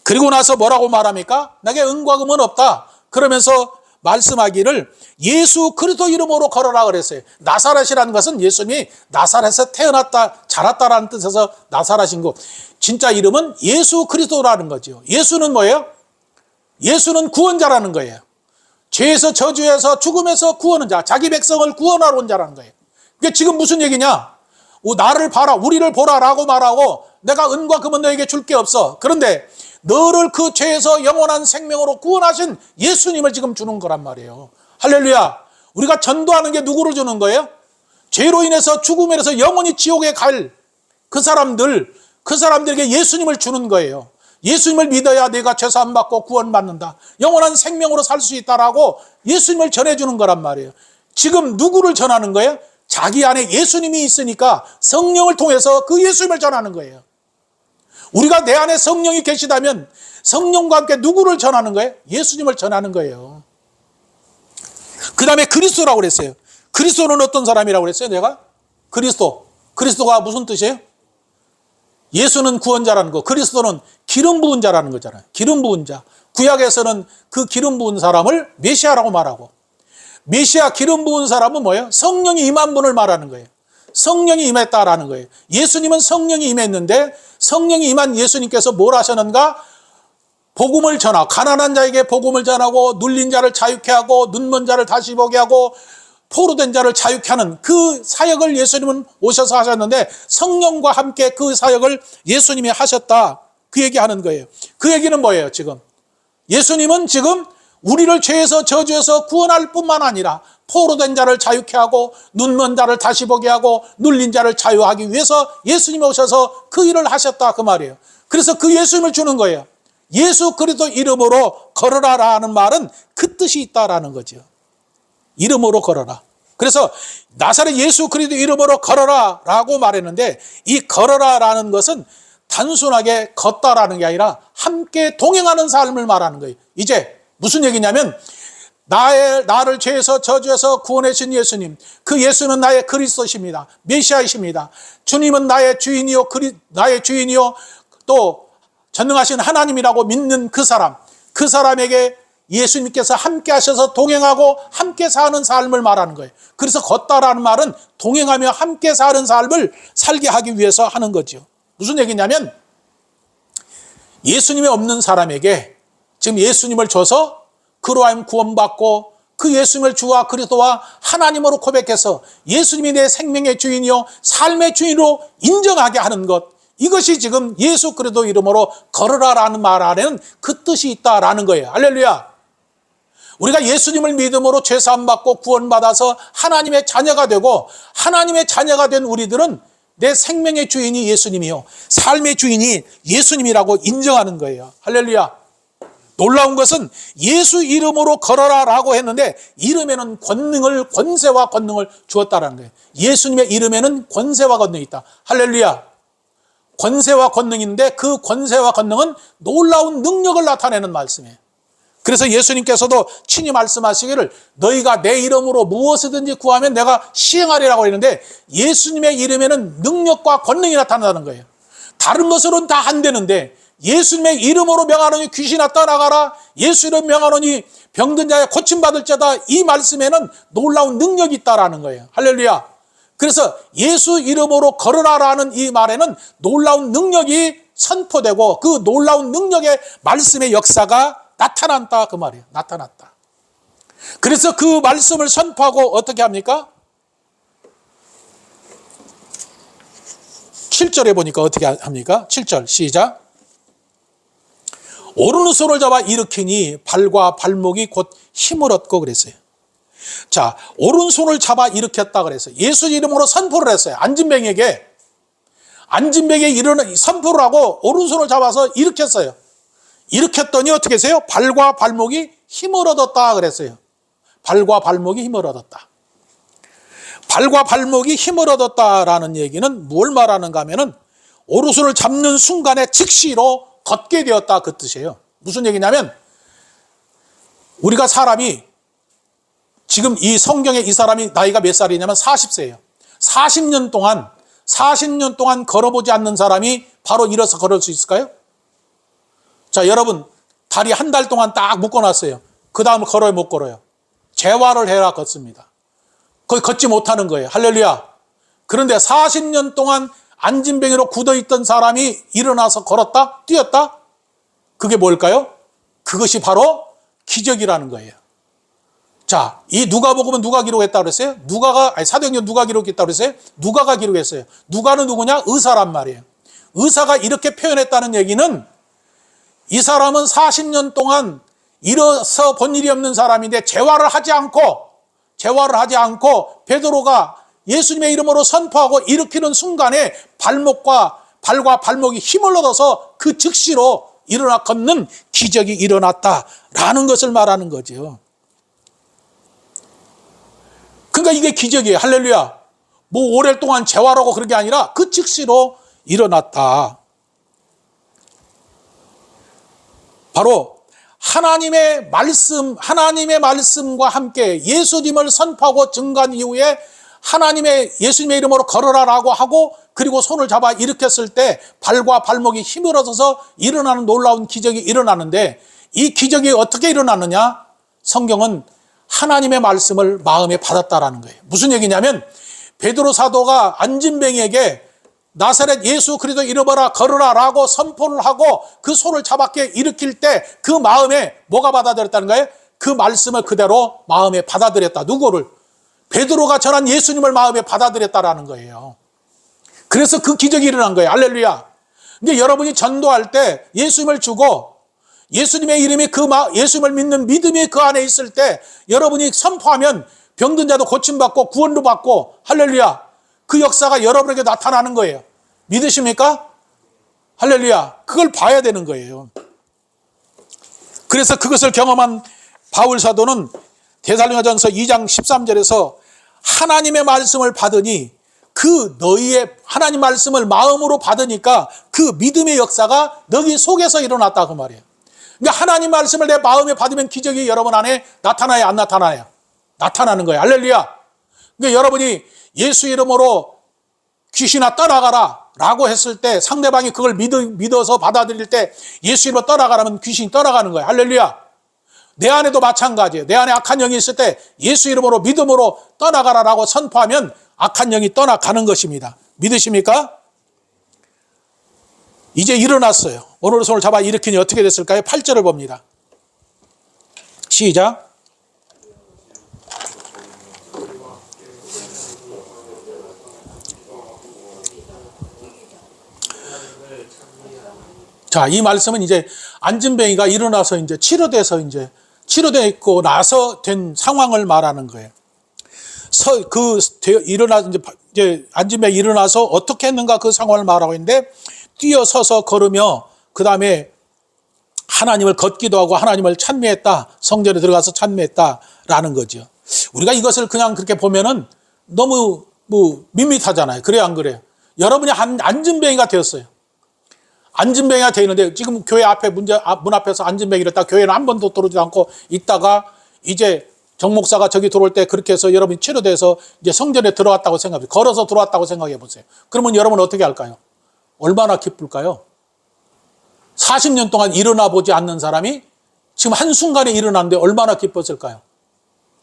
그리고 나서 뭐라고 말합니까? 내게 은과 금은 없다. 그러면서 말씀하기를 예수 그리스도 이름으로 걸어라 그랬어요. 나사렛이라는 것은 예수님이 나사렛에서 태어났다 자랐다라는 뜻에서 나사렛인 거. 진짜 이름은 예수 그리스도라는 거죠. 예수는 뭐예요? 예수는 구원자라는 거예요. 죄에서 저주에서 죽음에서 구원한 자, 자기 백성을 구원하러 온 자라는 거예요. 그게 지금 무슨 얘기냐? 나를 봐라, 우리를 보라라고 말하고 내가 은과 금은 너에게 줄 게 없어. 그런데 너를 그 죄에서 영원한 생명으로 구원하신 예수님을 지금 주는 거란 말이에요. 할렐루야. 우리가 전도하는 게 누구를 주는 거예요? 죄로 인해서 죽음에 인해서 영원히 지옥에 갈 그 사람들에게 예수님을 주는 거예요. 예수님을 믿어야 내가 죄사함 받고 구원받는다. 영원한 생명으로 살 수 있다라고 예수님을 전해주는 거란 말이에요. 지금 누구를 전하는 거예요? 자기 안에 예수님이 있으니까 성령을 통해서 그 예수님을 전하는 거예요. 우리가 내 안에 성령이 계시다면 성령과 함께 누구를 전하는 거예요? 예수님을 전하는 거예요. 그 다음에 그리스도라고 그랬어요. 그리스도는 어떤 사람이라고 그랬어요? 내가? 그리스도가 무슨 뜻이에요? 예수는 구원자라는 거, 그리스도는 기름 부은 자라는 거잖아요. 기름 부은 자. 구약에서는 그 기름 부은 사람을 메시아라고 말하고, 메시아 기름 부은 사람은 뭐예요? 성령이 임한 분을 말하는 거예요. 성령이 임했다라는 거예요. 예수님은 성령이 임했는데 성령이 임한 예수님께서 뭘 하셨는가? 복음을 전하고, 가난한 자에게 복음을 전하고, 눌린 자를 자유케 하고, 눈먼 자를 다시 보게 하고, 포로된 자를 자유케 하는 그 사역을 예수님은 오셔서 하셨는데 성령과 함께 그 사역을 예수님이 하셨다. 그 얘기하는 거예요. 그 얘기는 뭐예요? 지금 예수님은 지금 우리를 죄에서 저주에서 구원할 뿐만 아니라 포로된 자를 자유케 하고 눈먼 자를 다시 보게 하고 눌린 자를 자유하기 위해서 예수님이 오셔서 그 일을 하셨다 그 말이에요. 그래서 그 예수님을 주는 거예요. 예수 그리스도 이름으로 걸어라라는 말은 그 뜻이 있다라는 거죠. 이름으로 걸어라. 그래서 나사렛 예수 그리스도 이름으로 걸어라라고 말했는데 이 걸어라라는 것은 단순하게 걷다라는 게 아니라 함께 동행하는 삶을 말하는 거예요. 이제 무슨 얘기냐면 나를 죄에서 저주에서 구원해 주신 예수님, 그 예수는 나의 그리스도십니다. 메시아이십니다. 주님은 나의 주인이요 또 전능하신 하나님이라고 믿는 그 사람에게 예수님께서 함께 하셔서 동행하고 함께 사는 삶을 말하는 거예요. 그래서 걷다라는 말은 동행하며 함께 사는 삶을 살게 하기 위해서 하는 거죠. 무슨 얘기냐면 예수님이 없는 사람에게 지금 예수님을 줘서 그로 하여금 구원받고 그 예수님을 주와 그리스도와 하나님으로 고백해서 예수님이 내 생명의 주인이요 삶의 주인으로 인정하게 하는 것, 이것이 지금 예수 그리스도 이름으로 걸으라라는 말 안에는 그 뜻이 있다라는 거예요. 할렐루야. 우리가 예수님을 믿음으로 죄사함 받고 구원받아서 하나님의 자녀가 되고 하나님의 자녀가 된 우리들은 내 생명의 주인이 예수님이요 삶의 주인이 예수님이라고 인정하는 거예요. 할렐루야. 놀라운 것은 예수 이름으로 걸어라라고 했는데 이름에는 권세와 권능을 주었다라는 거예요. 예수님의 이름에는 권세와 권능이 있다. 할렐루야. 권세와 권능인데 그 권세와 권능은 놀라운 능력을 나타내는 말씀이에요. 그래서 예수님께서도 친히 말씀하시기를 너희가 내 이름으로 무엇이든지 구하면 내가 시행하리라고 했는데 예수님의 이름에는 능력과 권능이 나타난다는 거예요. 다른 것으로는 다 안 되는데 예수님의 이름으로 명하노니 귀신아 떠나가라, 예수 이름 명하노니 병든 자야 고침받을 자다, 이 말씀에는 놀라운 능력이 있다라는 거예요. 할렐루야. 그래서 예수 이름으로 걸으라라는 이 말에는 놀라운 능력이 선포되고 그 놀라운 능력의 말씀의 역사가 나타난다 그 말이에요. 나타났다. 그래서 그 말씀을 선포하고 어떻게 합니까? 7절에 보니까 어떻게 합니까? 7절 시작. 오른손을 잡아 일으키니 발과 발목이 곧 힘을 얻고 그랬어요. 자, 오른손을 잡아 일으켰다 그랬어요. 예수 이름으로 선포를 했어요. 앉은뱅이에게 일어나 선포를 하고 오른손을 잡아서 일으켰어요. 일으켰더니 어떻게 했어요? 발과 발목이 힘을 얻었다 그랬어요. 발과 발목이 힘을 얻었다. 발과 발목이 힘을 얻었다라는 얘기는 뭘 말하는가 하면은 오른손을 잡는 순간에 즉시로 걷게 되었다 그 뜻이에요. 무슨 얘기냐면 우리가 사람이 지금 이 성경에 이 사람이 나이가 몇 살이냐면 40세예요. 40년 동안 걸어보지 않는 사람이 바로 일어서 걸을 수 있을까요? 자, 여러분 다리 한 달 동안 딱 묶어놨어요. 그 다음에 걸어요, 못 걸어요? 재활을 해라 걷습니다. 거의 걷지 못하는 거예요. 할렐루야. 그런데 40년 동안 안진뱅이로 굳어있던 사람이 일어나서 걸었다? 뛰었다? 그게 뭘까요? 그것이 바로 기적이라는 거예요. 자, 이 누가복음은 누가 기록했다고 그랬어요? 사도행전 누가 기록했다고 그랬어요? 누가가 기록했어요. 누가는 누구냐? 의사란 말이에요. 의사가 이렇게 표현했다는 얘기는 이 사람은 40년 동안 일어서 본 일이 없는 사람인데 재활을 하지 않고 베드로가 예수님의 이름으로 선포하고 일으키는 순간에 발과 발목이 힘을 얻어서 그 즉시로 일어나 걷는 기적이 일어났다라는 것을 말하는 거죠. 그러니까 이게 기적이에요. 할렐루야. 뭐 오랫동안 재활하고 그런 게 아니라 그 즉시로 일어났다. 바로 하나님의 말씀과 함께 예수님을 선포하고 증거한 이후에 예수님의 이름으로 걸어라라고 하고 그리고 손을 잡아 일으켰을 때 발과 발목이 힘을 얻어서 일어나는 놀라운 기적이 일어나는데 이 기적이 어떻게 일어나느냐? 성경은 하나님의 말씀을 마음에 받았다라는 거예요. 무슨 얘기냐면 베드로 사도가 안진뱅이에게 나사렛 예수 그리스도 이름으로 걸으라라고 선포를 하고 그 손을 잡았게 일으킬 때 그 마음에 뭐가 받아들였다는 거예요? 그 말씀을 그대로 마음에 받아들였다. 누구를? 베드로가 전한 예수님을 마음에 받아들였다라는 거예요. 그래서 그 기적이 일어난 거예요. 할렐루야. 근데 여러분이 전도할 때 예수님을 주고 예수님의 이름이 예수님을 믿는 믿음이 그 안에 있을 때 여러분이 선포하면 병든 자도 고침받고 구원도 받고 할렐루야. 그 역사가 여러분에게 나타나는 거예요. 믿으십니까? 할렐루야. 그걸 봐야 되는 거예요. 그래서 그것을 경험한 바울 사도는 데살로니가전서 2장 13절에서 하나님의 말씀을 받으니 너희의 하나님 말씀을 마음으로 받으니까 그 믿음의 역사가 너희 속에서 일어났다 그 말이에요. 그러니까 하나님 말씀을 내 마음에 받으면 기적이 여러분 안에 나타나요, 안 나타나요? 나타나는 거예요. 할렐루야. 그러니까 여러분이 예수 이름으로 귀신아 떠나가라 라고 했을 때 상대방이 그걸 믿어서 받아들일 때 예수 이름으로 떠나가라면 귀신이 떠나가는 거예요. 할렐루야. 내 안에도 마찬가지예요. 내 안에 악한 영이 있을 때 예수 이름으로 믿음으로 떠나가라라고 선포하면 악한 영이 떠나가는 것입니다. 믿으십니까? 이제 일어났어요. 오늘 손을 잡아 일으키니 어떻게 됐을까요? 8절을 봅니다. 시작. 자, 이 말씀은 이제 안진뱅이가 일어나서 이제 치료되고 나서 된 상황을 말하는 거예요. 이제 안진뱅이 일어나서 어떻게 했는가 그 상황을 말하고 있는데 뛰어서서 걸으며 그 다음에 하나님을 걷기도 하고 하나님을 찬미했다. 성전에 들어가서 찬미했다라는 거죠. 우리가 이것을 그냥 그렇게 보면은 너무 밋밋하잖아요. 그래요, 안 그래요? 여러분이 안진뱅이가 되었어요. 안진뱅이가 되어 있는데 지금 교회 앞에 문 앞에서 안진뱅이를 딱 교회는 한 번도 들어오지 않고 있다가 이제 정 목사가 저기 들어올 때 그렇게 해서 여러분이 치료돼서 이제 성전에 들어왔다고 생각해 보세요. 걸어서 들어왔다고 생각해 보세요. 그러면 여러분은 어떻게 할까요? 얼마나 기쁠까요? 40년 동안 일어나 보지 않는 사람이 지금 한순간에 일어났는데 얼마나 기뻤을까요?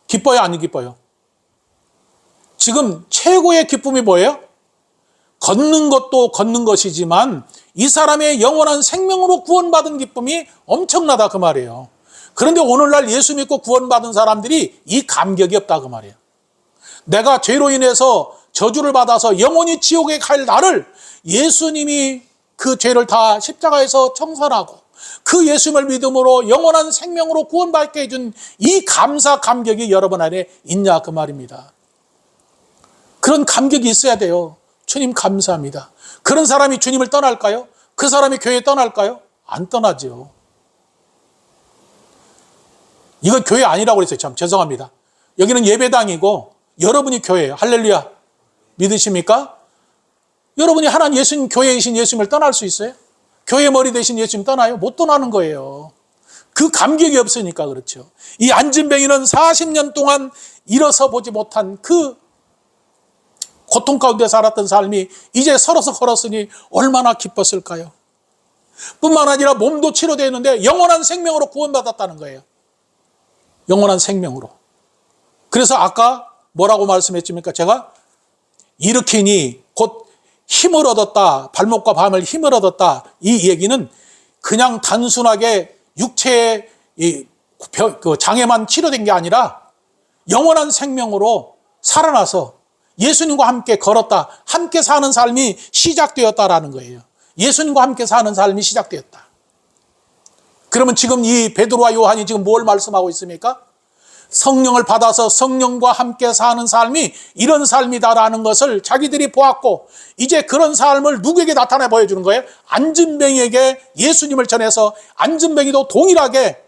기뻐요, 안 기뻐요? 지금 최고의 기쁨이 뭐예요? 걷는 것도 걷는 것이지만 이 사람의 영원한 생명으로 구원받은 기쁨이 엄청나다 그 말이에요. 그런데 오늘날 예수 믿고 구원받은 사람들이 이 감격이 없다 그 말이에요. 내가 죄로 인해서 저주를 받아서 영원히 지옥에 갈 나를 예수님이 그 죄를 다 십자가에서 청산하고 그 예수님을 믿음으로 영원한 생명으로 구원받게 해준 이 감격이 여러분 안에 있냐 그 말입니다. 그런 감격이 있어야 돼요. 주님 감사합니다. 그런 사람이 주님을 떠날까요? 그 사람이 교회 떠날까요? 안 떠나죠. 이건 교회 아니라고 그랬어요. 참 죄송합니다. 여기는 예배당이고 여러분이 교회예요. 할렐루야. 믿으십니까? 여러분이 하나님 예수님 교회이신 예수님을 떠날 수 있어요? 교회 머리 대신 예수님 떠나요? 못 떠나는 거예요. 그 감격이 없으니까 그렇죠. 이 안진뱅이는 40년 동안 일어서 보지 못한 그 고통 가운데 살았던 삶이 이제 서러서 걸었으니 얼마나 기뻤을까요? 뿐만 아니라 몸도 치료되어 있는데 영원한 생명으로 구원받았다는 거예요. 영원한 생명으로. 그래서 아까 뭐라고 말씀했습니까? 제가 일으키니 곧 힘을 얻었다. 발목과 밤을 힘을 얻었다. 이 얘기는 그냥 단순하게 육체의 그 장애만 치료된 게 아니라 영원한 생명으로 살아나서 예수님과 함께 걸었다. 함께 사는 삶이 시작되었다라는 거예요. 예수님과 함께 사는 삶이 시작되었다. 그러면 지금 이 베드로와 요한이 지금 뭘 말씀하고 있습니까? 성령을 받아서 성령과 함께 사는 삶이 이런 삶이다라는 것을 자기들이 보았고 이제 그런 삶을 누구에게 나타내 보여주는 거예요? 안진뱅이에게 예수님을 전해서 안진뱅이도 동일하게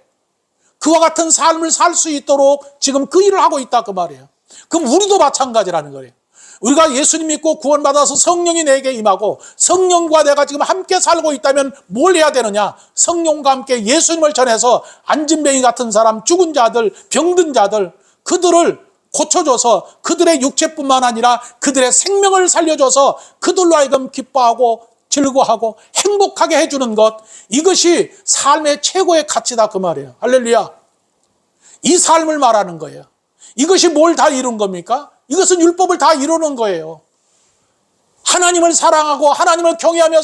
그와 같은 삶을 살 수 있도록 지금 그 일을 하고 있다 그 말이에요. 그럼 우리도 마찬가지라는 거예요. 우리가 예수님 믿고 구원받아서 성령이 내게 임하고 성령과 내가 지금 함께 살고 있다면 뭘 해야 되느냐? 성령과 함께 예수님을 전해서 안진뱅이 같은 사람, 죽은 자들, 병든 자들, 그들을 고쳐줘서 그들의 육체뿐만 아니라 그들의 생명을 살려줘서 그들로 하여금 기뻐하고 즐거워하고 행복하게 해주는 것, 이것이 삶의 최고의 가치다 그 말이에요. 할렐루야. 이 삶을 말하는 거예요. 이것이 뭘 다 이룬 겁니까? 이것은 율법을 다 이루는 거예요. 하나님을 사랑하고 하나님을 경외하며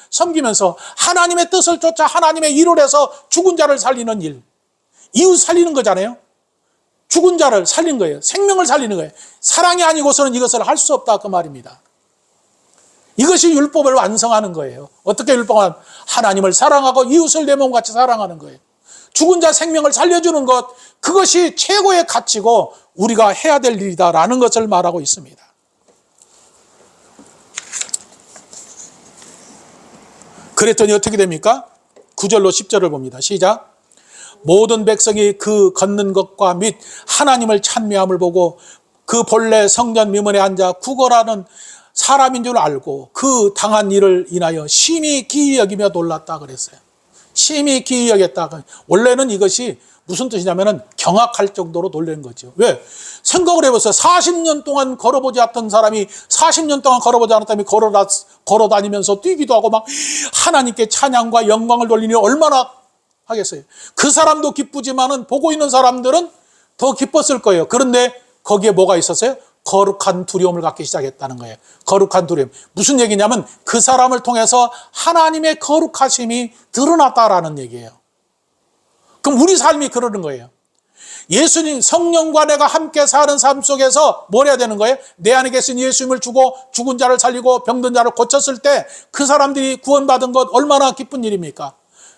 섬기면서 하나님의 뜻을 쫓아 하나님의 일을 해서 죽은 자를 살리는 일. 이웃 살리는 거잖아요. 죽은 자를 살린 거예요. 생명을 살리는 거예요. 사랑이 아니고서는 이것을 할 수 없다 그 말입니다. 이것이 율법을 완성하는 거예요. 어떻게 율법은 하나님을 사랑하고 이웃을 내 몸같이 사랑하는 거예요. 죽은 자 생명을 살려주는 것, 그것이 최고의 가치고 우리가 해야 될 일이다라는 것을 말하고 있습니다. 그랬더니 어떻게 됩니까? 9절로 10절을 봅니다. 시작. 모든 백성이 그 걷는 것과 및 하나님을 찬미함을 보고 그 본래 성전 미문에 앉아 구걸하는 사람인 줄 알고 그 당한 일을 인하여 심히 기이 여기며 놀랐다 그랬어요. 심히 기이 여겼다. 원래는 이것이 무슨 뜻이냐면은 경악할 정도로 놀란 거죠. 왜? 생각을 해보세요. 40년 동안 걸어보지 않던 사람이 40년 동안 걸어보지 않았던 사람이 걸어다니면서 뛰기도 하고 막 하나님께 찬양과 영광을 돌리니 얼마나 하겠어요. 그 사람도 기쁘지만은 보고 있는 사람들은 더 기뻤을 거예요. 그런데 거기에 뭐가 있었어요? 거룩한 두려움을 갖기 시작했다는 거예요. 거룩한 두려움. 무슨 얘기냐면 그 사람을 통해서 하나님의 거룩하심이 드러났다라는 얘기예요. 그럼 우리 삶이 그러는 거예요. 예수님 성령과 내가 함께 사는 삶 속에서 뭘 해야 되는 거예요? 내 안에 계신 예수님을 주고 죽은 자를 살리고 병든 자를 고쳤을 때 그 사람들이 구원받은 것 얼마나 기쁜 일입니까?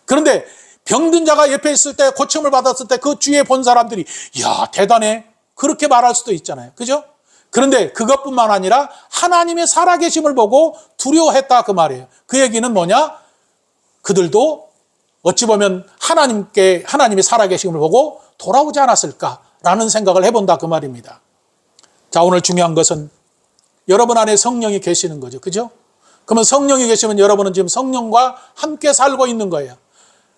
그런데 병든 자가 옆에 있을 때 고침을 받았을 때 그 주위에 본 사람들이 야 대단해 그렇게 말할 수도 있잖아요. 그죠? 그런데 그것뿐만 아니라 하나님의 살아계심을 보고 두려워했다 그 말이에요. 그 얘기는 뭐냐? 그들도 어찌 보면 하나님의 살아계심을 보고 돌아오지 않았을까라는 생각을 해본다 그 말입니다. 자, 오늘 중요한 것은 여러분 안에 성령이 계시는 거죠. 그죠? 그러면 성령이 계시면 여러분은 지금 성령과 함께 살고 있는 거예요.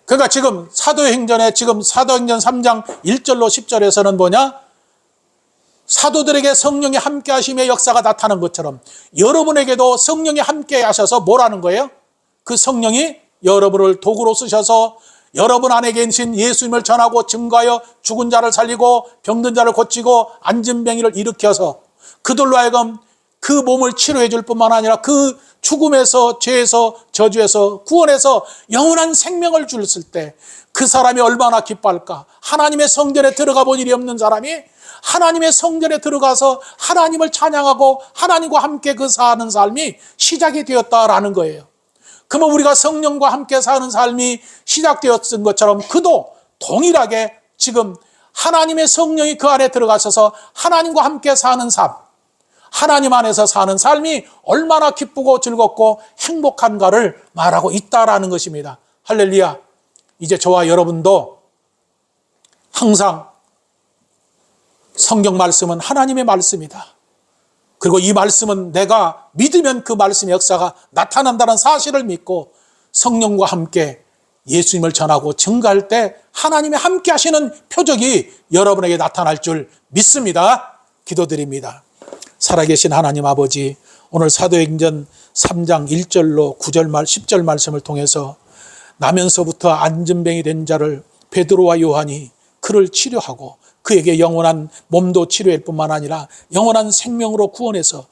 그러니까 지금 사도행전 3장 1절로 10절에서는 뭐냐? 사도들에게 성령이 함께 하심의 역사가 나타난 것처럼 여러분에게도 성령이 함께 하셔서 뭐라는 거예요? 그 성령이 여러분을 도구로 쓰셔서 여러분 안에 계신 예수님을 전하고 증거하여 죽은 자를 살리고 병든 자를 고치고 안진뱅이를 일으켜서 그들로 하여금 그 몸을 치료해 줄 뿐만 아니라 그 죽음에서 죄에서 저주에서 구원해서 영원한 생명을 줬을 때 그 사람이 얼마나 기뻐할까? 하나님의 성전에 들어가 본 일이 없는 사람이 하나님의 성전에 들어가서 하나님을 찬양하고 하나님과 함께 그 사는 삶이 시작이 되었다라는 거예요. 그러면 우리가 성령과 함께 사는 삶이 시작되었던 것처럼 그도 동일하게 지금 하나님의 성령이 그 안에 들어가셔서 하나님과 함께 사는 삶, 하나님 안에서 사는 삶이 얼마나 기쁘고 즐겁고 행복한가를 말하고 있다라는 것입니다. 할렐루야. 이제 저와 여러분도 항상 성경 말씀은 하나님의 말씀이다. 그리고 이 말씀은 내가 믿으면 그 말씀의 역사가 나타난다는 사실을 믿고 성령과 함께 예수님을 전하고 증거할 때 하나님의 함께 하시는 표적이 여러분에게 나타날 줄 믿습니다. 기도드립니다. 살아계신 하나님 아버지, 오늘 사도행전 3장 1절로 9절 10절 말씀을 통해서 나면서부터 안전병이 된 자를 베드로와 요한이 그를 치료하고 그에게 영원한 몸도 치료할 뿐만 아니라 영원한 생명으로 구원해서